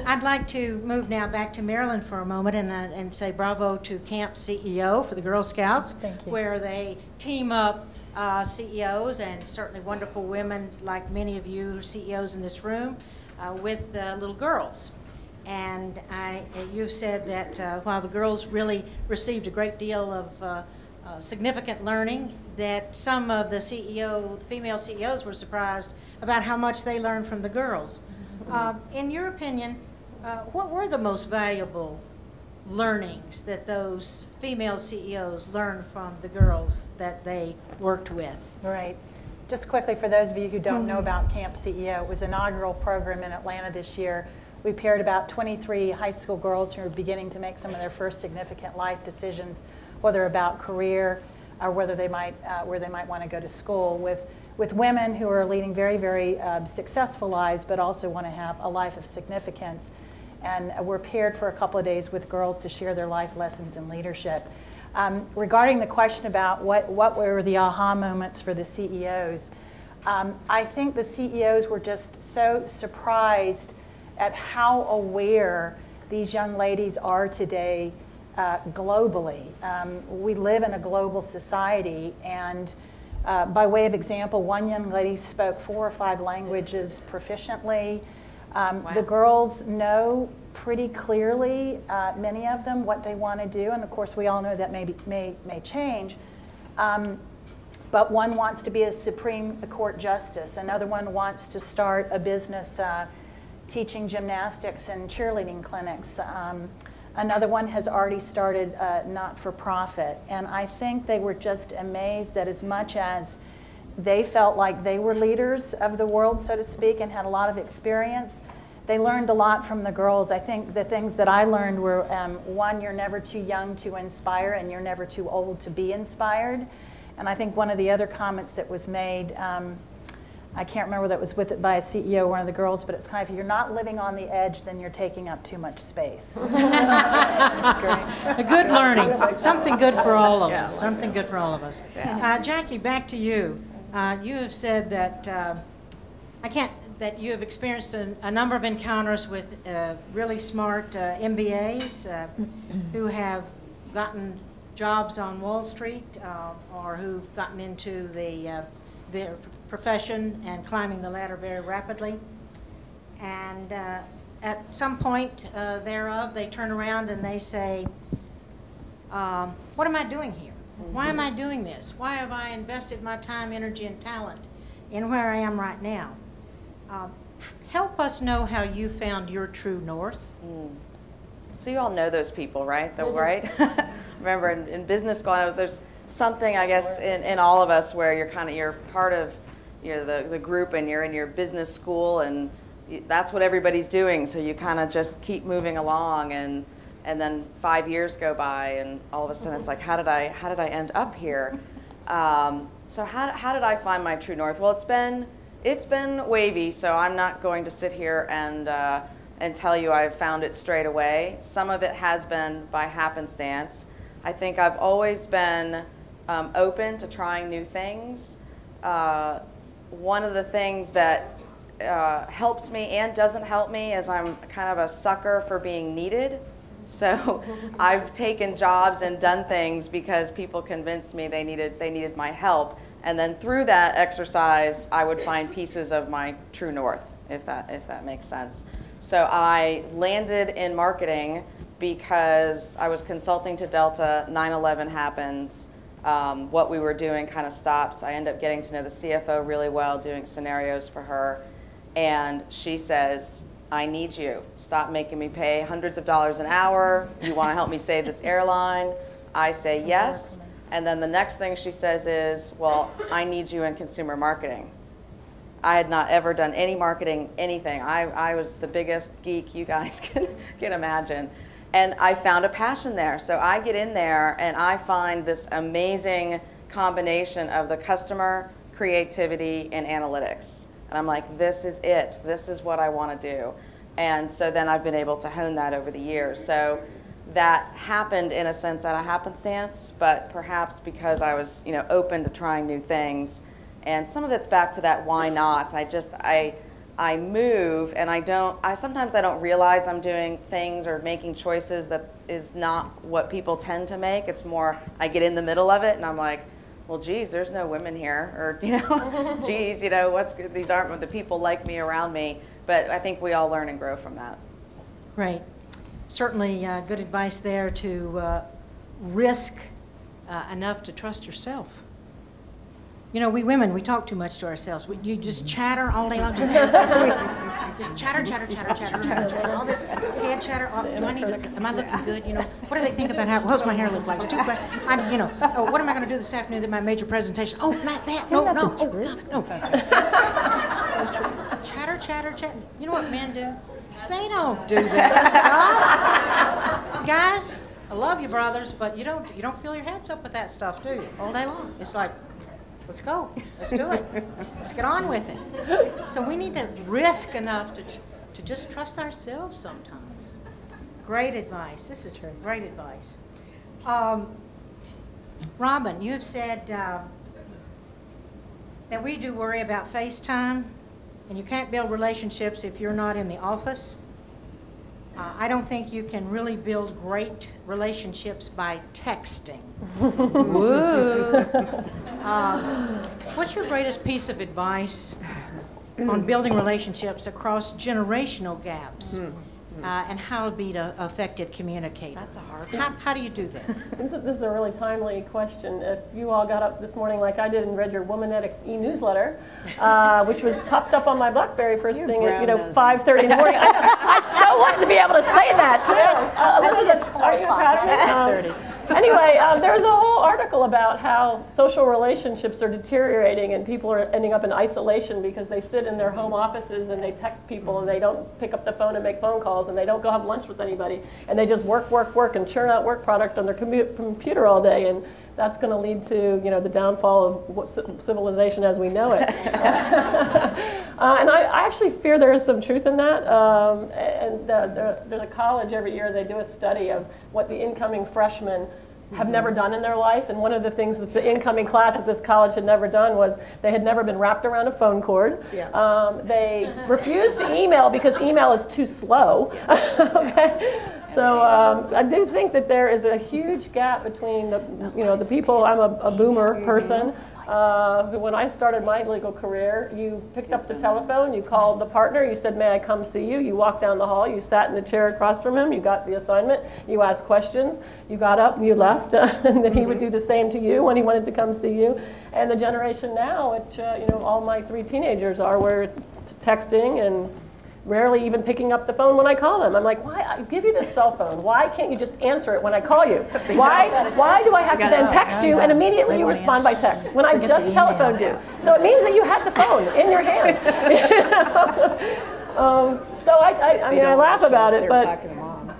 Speaker 3: I'd like to move now back to Maryland for a moment and say bravo to Camp CEO for the Girl Scouts,
Speaker 6: Thank you.
Speaker 3: where they team up CEOs and certainly wonderful women like many of you CEOs in this room with little girls. And you said that while the girls really received a great deal of significant learning, that some of the female CEOs were surprised about how much they learned from the girls. In your opinion, what were the most valuable learnings that those female CEOs learned from the girls that they worked with?
Speaker 6: Right. Just quickly, for those of you who don't know about Camp CEO, it was an inaugural program in Atlanta this year. We paired about 23 high school girls who were beginning to make some of their first significant life decisions, whether about career or whether they might where they might want to go to school, with women who are leading very, very successful lives, but also want to have a life of significance. And we're paired for a couple of days with girls to share their life lessons in leadership. Regarding the question about what were the aha moments for the CEOs, I think the CEOs were just so surprised at how aware these young ladies are today globally. We live in a global society, and by way of example, one young lady spoke 4 or 5 languages proficiently.
Speaker 3: Wow.
Speaker 6: The girls know pretty clearly, many of them, what they want to do, and of course we all know that may change. But one wants to be a Supreme Court justice. Another one wants to start a business teaching gymnastics and cheerleading clinics. Another one has already started not-for-profit. And I think they were just amazed that as much as they felt like they were leaders of the world, so to speak, and had a lot of experience, they learned a lot from the girls. I think the things that I learned were, one, you're never too young to inspire, and you're never too old to be inspired. And I think one of the other comments that was made, I can't remember that was with it by a CEO, one of the girls, but it's kind of, if you're not living on the edge, then you're taking up too much space. That's great.
Speaker 3: A good learning, something good for all of us,
Speaker 5: Yeah.
Speaker 3: something good for all of us.
Speaker 5: Yeah.
Speaker 3: Jackie, back to you. You have said that, that you have experienced a number of encounters with really smart MBAs who have gotten jobs on Wall Street or who've gotten into their profession and climbing the ladder very rapidly. And at some point thereof, they turn around and they say, what am I doing here? Why am I doing this? Why have I invested my time, energy, and talent in where I am right now? Help us know how you found your true north.
Speaker 5: So you all know those people, right? Right? Remember in business school, there's something, I guess, in all of us where you're part of the group, and you're in your business school, and that's what everybody's doing. So you kind of just keep moving along, and then 5 years go by, and all of a sudden it's like, how did I end up here? So how did I find my true north? Well, it's been wavy, so I'm not going to sit here and tell you I've found it straight away. Some of it has been by happenstance. I think I've always been open to trying new things. One of the things that helps me and doesn't help me is I'm kind of a sucker for being needed. So I've taken jobs and done things because people convinced me they needed my help. And then through that exercise, I would find pieces of my true north, if that makes sense. So I landed in marketing because I was consulting to Delta. 9/11 happens. What we were doing kind of stops. I end up getting to know the CFO really well, doing scenarios for her. And she says, I need you. Stop making me pay hundreds of dollars an hour. You want to help me save this airline? I say yes. And then the next thing she says is, well, I need you in consumer marketing. I had not ever done any marketing, anything. I was the biggest geek you guys can imagine. And I found a passion there. So I get in there and I find this amazing combination of the customer, creativity, and analytics. And I'm like, this is it. This is what I want to do. And so then I've been able to hone that over the years. So that happened in a sense at a happenstance, but perhaps because I was, open to trying new things. And some of it's back to that why not. I move and sometimes I don't realize I'm doing things or making choices that is not what people tend to make. It's more, I get in the middle of it and I'm like, well, geez, there's no women here, or, geez, what's good? These aren't the people like me around me. But I think we all learn and grow from that.
Speaker 3: Right. Certainly good advice there to risk enough to trust yourself. We women, we talk too much to ourselves. You just chatter all day long. Just chatter, all this head chatter. Oh, am I looking good? What do they think about what's my hair look like? It's too bad. What am I going to do this afternoon at my major presentation? Oh, not that. No. Oh, God, no. Chatter. You know what men do? They don't do that stuff. Guys, I love you, brothers, but you don't fill your heads up with that stuff, do you? All day long. It's like, let's go. Let's do it. Let's get on with it. So we need to risk enough to just trust ourselves sometimes. Great advice. This is great advice. Robin, you have said that we do worry about FaceTime, and you can't build relationships if you're not in the office. I don't think you can really build great relationships by texting. Woo! What's your greatest piece of advice on building relationships across generational gaps and how to be an effective communicator? That's a hard one. How do you do that?
Speaker 4: This is a really timely question. If you all got up this morning like I did and read your Womenetics e-newsletter, which was popped up on my BlackBerry first thing at 5:30 in the morning. I so wanted to be able to say that too. Elizabeth, are you proud of me? Anyway, there's a whole article about how social relationships are deteriorating and people are ending up in isolation because they sit in their home offices and they text people and they don't pick up the phone and make phone calls and they don't go have lunch with anybody and they just work and churn out work product on their computer all day, and that's going to lead to the downfall of civilization as we know it. And I actually fear there is some truth in that. There's a college every year, they do a study of what the incoming freshmen have never done in their life, and one of the things that the incoming class at this college had never done was they had never been wrapped around a phone cord. Yeah. They refused to email because email is too slow. Okay? So I do think that there is a huge gap between the people. I'm a boomer person. When I started my legal career, you picked up the telephone, you called the partner, you said, may I come see you? You walked down the hall, you sat in the chair across from him, you got the assignment, you asked questions, you got up, you left, and then he would do the same to you when he wanted to come see you. And the generation now, which all my 3 teenagers are, we're texting and rarely even picking up the phone when I call them. I'm like, why? I give you this cell phone. Why can't you just answer it when I call you? Why do I have to then text you and immediately you respond by text when I just telephoned you? So it means that you had the phone in your hand. So I laugh about it,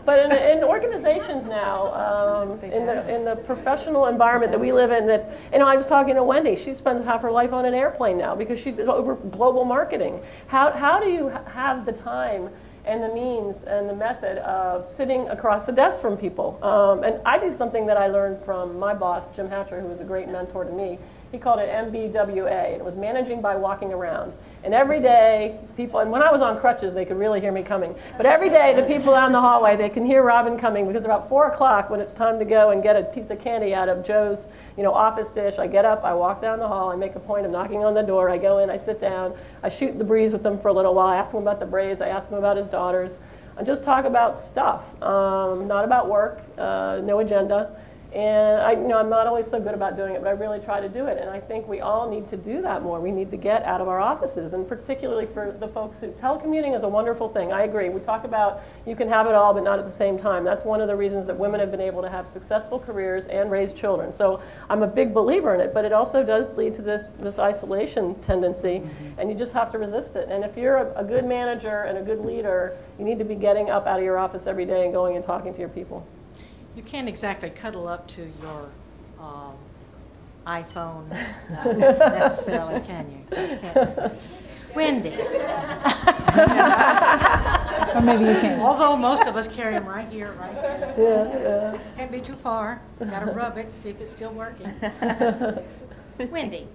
Speaker 4: but in organizations now, in the professional environment that we live in, that I was talking to Wendy. She spends half her life on an airplane now because she's over global marketing. How do you have the time and the means and the method of sitting across the desk from people? And I do something that I learned from my boss, Jim Hatcher, who was a great mentor to me. He called it MBWA. It was managing by walking around. And every day, people, and when I was on crutches, they could really hear me coming. But every day, the people down the hallway, they can hear Robin coming because about 4 o'clock, when it's time to go and get a piece of candy out of Joe's, office dish, I get up, I walk down the hall, I make a point of knocking on the door, I go in, I sit down, I shoot the breeze with them for a little while, I ask him about the Braves, I ask him about his daughters, and just talk about stuff, not about work, no agenda. And I'm not always so good about doing it, but I really try to do it. And I think we all need to do that more. We need to get out of our offices, and particularly for the folks who, telecommuting is a wonderful thing. I agree. We talk about you can have it all, but not at the same time. That's one of the reasons that women have been able to have successful careers and raise children. So I'm a big believer in it, but it also does lead to this isolation tendency, and you just have to resist it. And if you're a good manager and a good leader, you need to be getting up out of your office every day and going and talking to your people.
Speaker 3: You can't exactly cuddle up to your iPhone necessarily, can you? You just can't. Wendy.
Speaker 6: Or maybe you can.
Speaker 3: Although most of us carry them right here, right here.
Speaker 4: Yeah.
Speaker 3: Can't be too far. Got to rub it, see if it's still working. Wendy,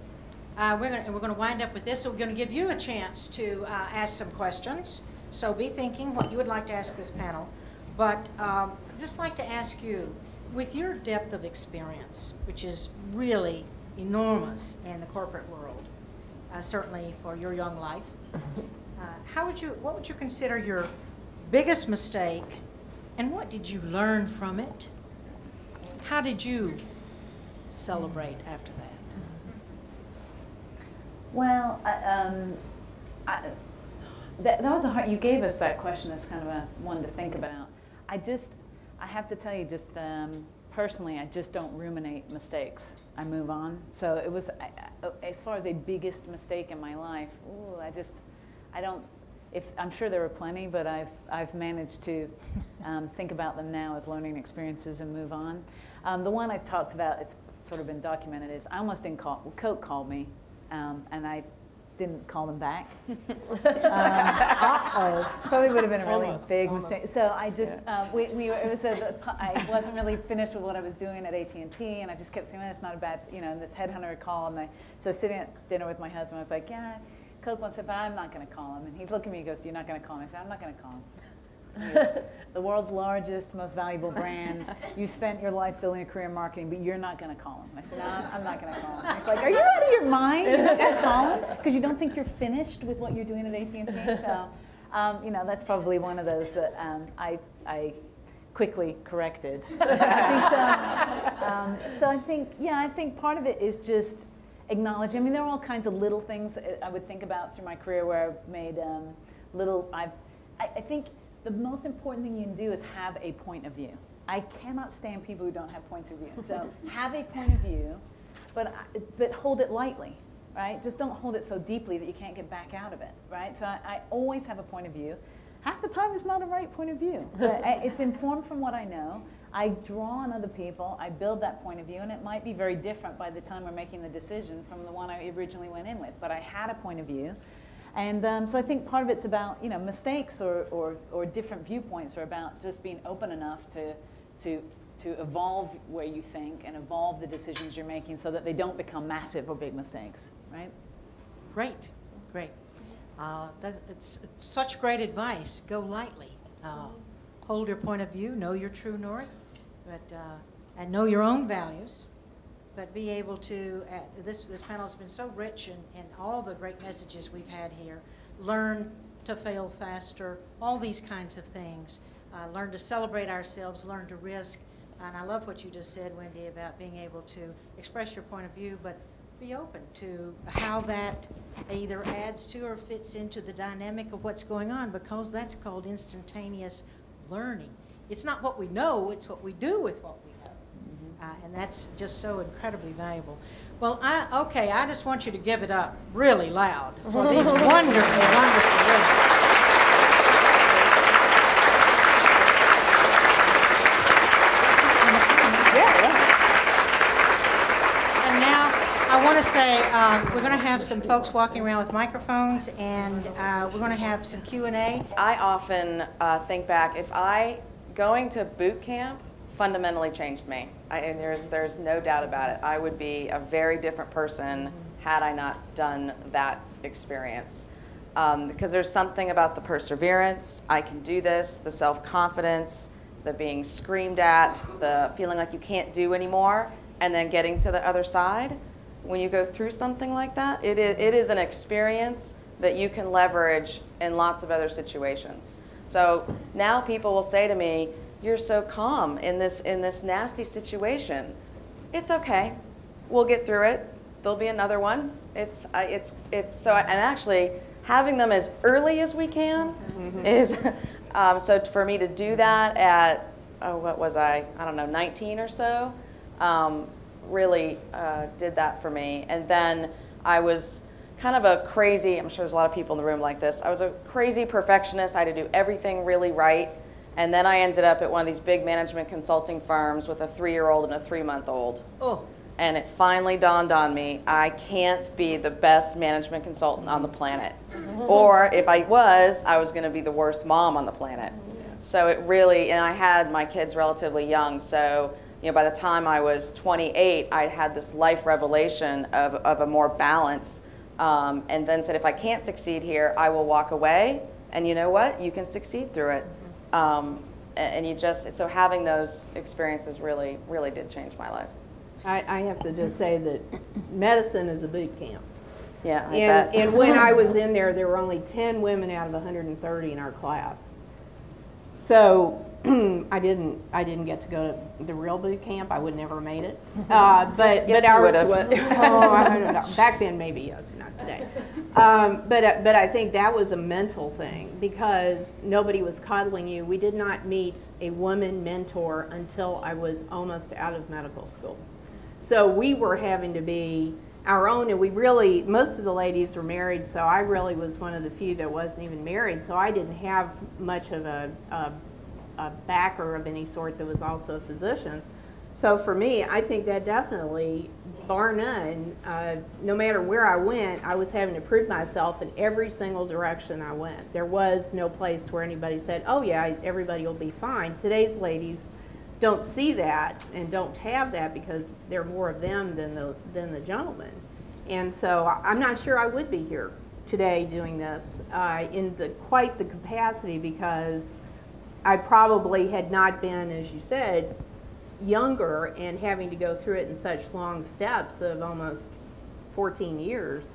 Speaker 3: we're going to wind up with this. So we're going to give you a chance to ask some questions. So be thinking what you would like to ask this panel. But I'd just like to ask you, with your depth of experience, which is really enormous in the corporate world, certainly for your young life, what would you consider your biggest mistake, and what did you learn from it? How did you celebrate after that?
Speaker 7: Well, that was a hard, you gave us that question as kind of a one to think about. I have to tell you, just personally, I just don't ruminate mistakes. I move on. So it was, as far as a biggest mistake in my life, I don't, I'm sure there were plenty, but I've managed to think about them now as learning experiences and move on. The one I talked about, it's sort of been documented, is I almost didn't call, Coke called me, and I didn't call them back. Probably would have been a really big mistake. So I just, I wasn't really finished with what I was doing at AT&T, and I just kept saying, well, it's not a bad, and this headhunter called, and so sitting at dinner with my husband, I was like, yeah, Coke once said, but I'm not going to call him. And he'd look at me and he goes, you're not going to call him? I said, I'm not going to call him. He goes, the world's largest, most valuable brand. You spent your life building a career in marketing, but you're not going to call him. I said, no, I'm not going to call him. He's like, are you out of your mind? You're not going to call him? Because you don't think you're finished with what you're doing at AT&T? So, that's probably one of those that I quickly corrected. So I think part of it is just acknowledging. I mean, there are all kinds of little things I would think about through my career where I've made I think the most important thing you can do is have a point of view. I cannot stand people who don't have points of view. So have a point of view, but hold it lightly, right? Just don't hold it so deeply that you can't get back out of it, right? So I always have a point of view. Half the time it's not a right point of view. But it's informed from what I know. I draw on other people. I build that point of view, and it might be very different by the time we're making the decision from the one I originally went in with. But I had a point of view. And so I think part of it's about, mistakes or different viewpoints are about just being open enough to evolve where you think and evolve the decisions you're making so that they don't become massive or big mistakes, right? Great.
Speaker 3: It's such great advice. Go lightly. Hold your point of view, know your true north, and know your own values. But be able to, this panel has been so rich in all the great messages we've had here. Learn to fail faster, all these kinds of things. Learn to celebrate ourselves, learn to risk. And I love what you just said, Wendy, about being able to express your point of view, but be open to how that either adds to or fits into the dynamic of what's going on, because that's called instantaneous learning. It's not what we know, it's what we do with what we know. And that's just so incredibly valuable. Well, I just want you to give it up really loud for these wonderful, wonderful women. And now I want to say we're going to have some folks walking around with microphones, and we're going to have some Q&A.
Speaker 5: I often think back, going to boot camp fundamentally changed me. And there's no doubt about it. I would be a very different person had I not done that experience. Because there's something about the perseverance, I can do this, the self-confidence, the being screamed at, the feeling like you can't do anymore, and then getting to the other side. When you go through something like that, it is an experience that you can leverage in lots of other situations. So now people will say to me, you're so calm in this nasty situation. It's okay. We'll get through it. There'll be another one. It's so, and actually having them as early as we can is, so for me to do that at, what was I don't know, 19 or so, really did that for me. And then I was kind of a crazy, I'm sure there's a lot of people in the room like this, I was a crazy perfectionist. I had to do everything really right. And then I ended up at one of these big management consulting firms with a 3-year-old and a 3-month-old.
Speaker 3: Oh.
Speaker 5: And it finally dawned on me, I can't be the best management consultant on the planet. Or if I was going to be the worst mom on the planet. So it really, and I had my kids relatively young, so by the time I was 28, I had this life revelation of a more balance, and then said, if I can't succeed here, I will walk away, and you know what? You can succeed through it. And you just, so having those experiences really, really did change my life.
Speaker 8: I have to just say that medicine is a boot camp.
Speaker 5: Yeah, I bet.
Speaker 8: And when I was in there were only 10 women out of 130 in our class. So I didn't get to go to the real boot camp. I would never have made it. But ours was, I don't know. Back then maybe, yes, not today. But I think that was a mental thing because nobody was coddling you. We did not meet a woman mentor until I was almost out of medical school. So we were having to be our own, and we really, most of the ladies were married, so I really was one of the few that wasn't even married, so I didn't have much of a backer of any sort that was also a physician. So for me, I think that definitely, bar none, no matter where I went, I was having to prove myself in every single direction I went. There was no place where anybody said, oh yeah, everybody will be fine. Today's ladies don't see that and don't have that because there are more of them than the gentlemen. And so I'm not sure I would be here today doing this in quite the capacity because I probably had not been, as you said, younger and having to go through it in such long steps of almost 14 years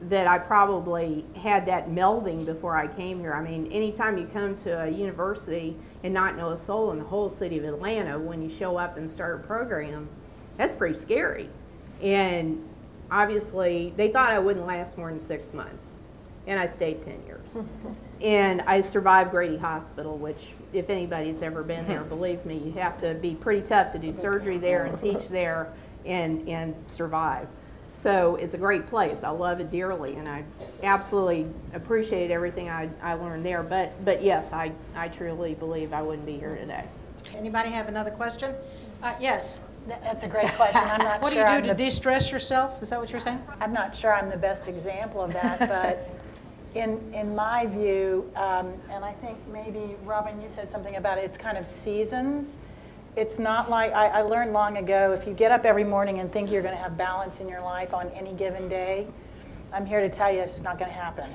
Speaker 8: that I probably had that melding before I came here. I mean, anytime you come to a university and not know a soul in the whole city of Atlanta, when you show up and start a program, that's pretty scary. And obviously, they thought I wouldn't last more than 6 months, and I stayed 10 years. And I survived Grady Hospital, which, if anybody's ever been there, believe me, you have to be pretty tough to do surgery there and teach there and survive. So it's a great place. I love it dearly, and I absolutely appreciate everything I learned there. But yes, I truly believe I wouldn't be here today.
Speaker 3: Anybody have another question? Yes.
Speaker 6: That's a great question. I'm not
Speaker 3: What
Speaker 6: sure.
Speaker 3: do you do to de-stress yourself? Is that what you're saying?
Speaker 6: I'm not sure I'm the best example of that, but in my view, and I think maybe, Robin, you said something about it, it's kind of seasons. It's not like, I learned long ago, if you get up every morning and think you're going to have balance in your life on any given day, I'm here to tell you it's not going to happen.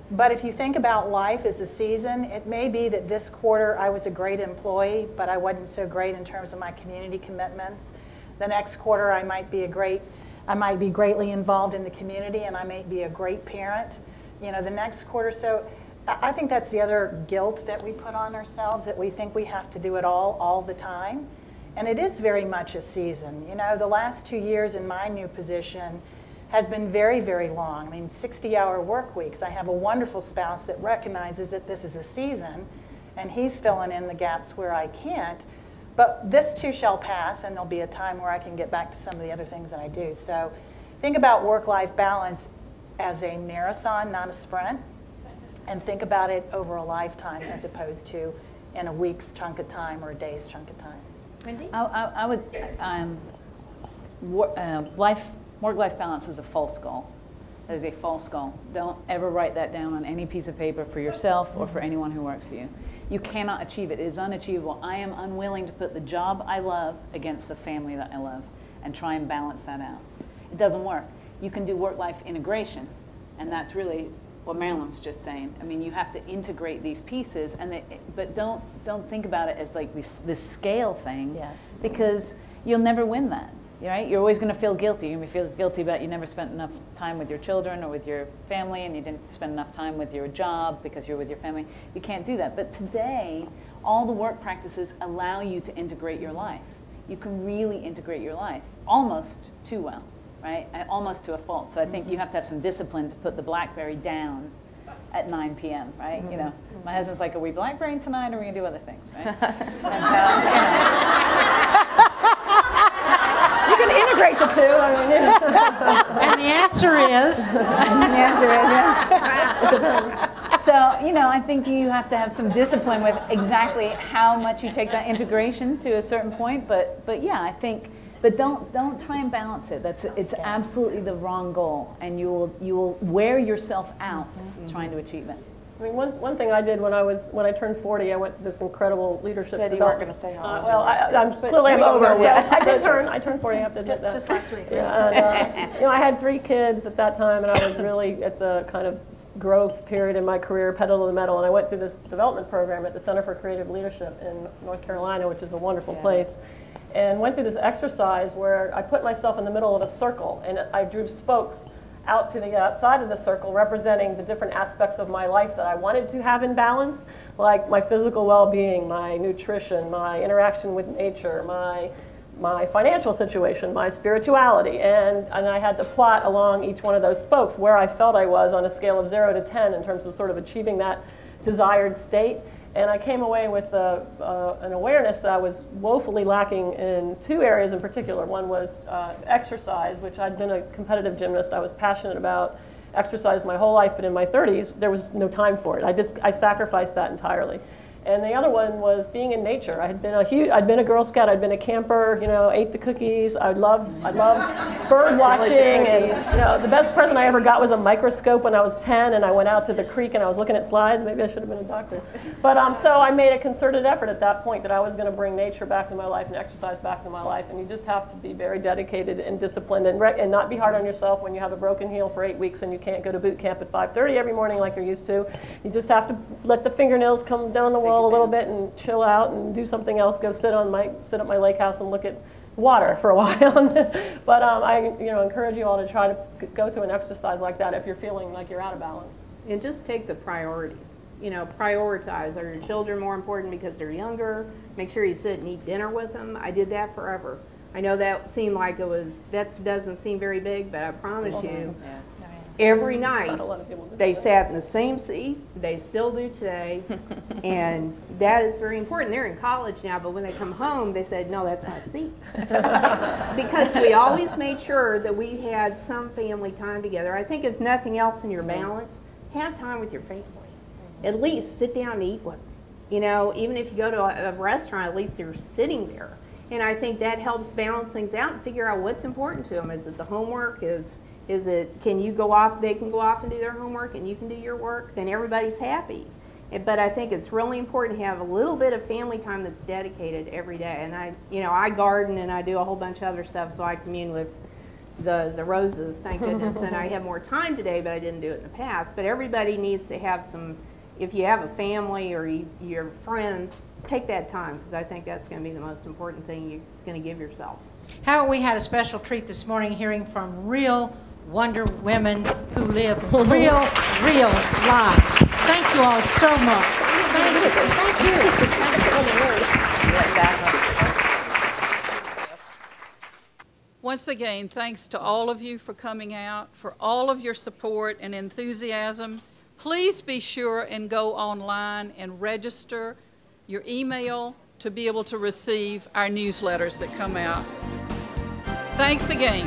Speaker 6: But if you think about life as a season, it may be that this quarter I was a great employee, but I wasn't so great in terms of my community commitments. The next quarter I might be greatly involved in the community and I might be a great parent. The next quarter, so I think that's the other guilt that we put on ourselves, that we think we have to do it all the time. And it is very much a season. The last 2 years in my new position has been very, very long. I mean, 60-hour work weeks. I have a wonderful spouse that recognizes that this is a season, and he's filling in the gaps where I can't. But this too shall pass, and there'll be a time where I can get back to some of the other things that I do. So think about work-life balance as a marathon, not a sprint. And think about it over a lifetime as opposed to in a week's chunk of time or a day's chunk of time.
Speaker 3: Wendy?
Speaker 7: I would, work-life balance is a false goal. That is a false goal. Don't ever write that down on any piece of paper for yourself or for anyone who works for you. You cannot achieve it. It is unachievable. I am unwilling to put the job I love against the family that I love and try and balance that out. It doesn't work. You can do work-life integration, and that's really what Marilyn was just saying. I mean, you have to integrate these pieces, but don't think about it as like this scale thing, because you'll never win that. Right? You're always going to feel guilty. You're going to feel guilty about you never spent enough time with your children or with your family, and you didn't spend enough time with your job because you're with your family. You can't do that. But today, all the work practices allow you to integrate your life. You can really integrate your life, almost too well, right? Almost to a fault. So I think you have to have some discipline to put the BlackBerry down at 9 p.m., right? You know, my husband's like, are we BlackBerrying tonight, or are we gonna do other things, right? And so,
Speaker 4: You can integrate the two. I mean,
Speaker 3: And the answer is?
Speaker 7: So, you know, I think you have to have some discipline with exactly how much you take that integration to a certain point. But yeah, I think, but don't try and balance it. It's absolutely the wrong goal, and you will wear yourself out trying to achieve it.
Speaker 4: I mean, one thing I did when I turned 40, I went to this incredible leadership.
Speaker 5: You said you weren't going to say how long.
Speaker 4: Well, I'm over. Yeah, I turned 40. I have to admit that.
Speaker 6: Just last week.
Speaker 4: Yeah, and, you know, I had 3 kids at that time, and I was really at the kind of growth period in my career, pedal to the metal, and I went through this development program at the Center for Creative Leadership in North Carolina, which is a wonderful place, and went through this exercise where I put myself in the middle of a circle, and I drew spokes out to the outside of the circle representing the different aspects of my life that I wanted to have in balance, like my physical well-being, my nutrition, my interaction with nature, my financial situation, my spirituality, and I had to plot along each one of those spokes where I felt I was on a scale of 0 to 10 in terms of sort of achieving that desired state. And I came away with an awareness that I was woefully lacking in 2 areas in particular. One was exercise, which I'd been a competitive gymnast. I was passionate about exercise my whole life, but in my 30s, there was no time for it. I sacrificed that entirely. And the other one was being in nature. I'd been a Girl Scout. I'd been a camper. You know, ate the cookies. I loved bird watching. And you know, the best present I ever got was a microscope when I was 10. And I went out to the creek and I was looking at slides. Maybe I should have been a doctor. But so I made a concerted effort at that point that I was going to bring nature back into my life and exercise back into my life. And you just have to be very dedicated and disciplined and not be hard on yourself when you have a broken heel for 8 weeks and you can't go to boot camp at 5:30 every morning like you're used to. You just have to let the fingernails come down the wall a little bit and chill out and do something else. Go sit at my lake house and look at water for a while. But I encourage you all to try to go through an exercise like that if you're feeling like you're out of balance.
Speaker 8: And just take the priorities. You know, prioritize. Are your children more important because they're younger? Make sure you sit and eat dinner with them. I did that forever. I know that seemed like that doesn't seem very big, but I promise you, every night they sat in the same seat. They still do today, and that is very important. They're in college now, but when they come home, they said, "No, that's my seat," because we always made sure that we had some family time together. I think if nothing else in your balance, have time with your family. At least sit down and eat with them. You know, even if you go to a restaurant, at least they're sitting there. And I think that helps balance things out and figure out what's important to them. Is it the homework? Is it, can you go off, they can go off and do their homework and you can do your work? Then everybody's happy. But I think it's really important to have a little bit of family time that's dedicated every day. And I garden and I do a whole bunch of other stuff, so I commune with the roses, thank goodness. And I have more time today, but I didn't do it in the past. But everybody needs to have some, if you have a family or your friends, take that time, because I think that's going to be the most important thing you're going to give yourself.
Speaker 3: How we had a special treat this morning hearing from real Wonder Women who live real lives. Thank you all so much. Thank you. Thank you.
Speaker 5: Exactly.
Speaker 1: Once again, thanks to all of you for coming out, for all of your support and enthusiasm. Please be sure and go online and register your email to be able to receive our newsletters that come out. Thanks again.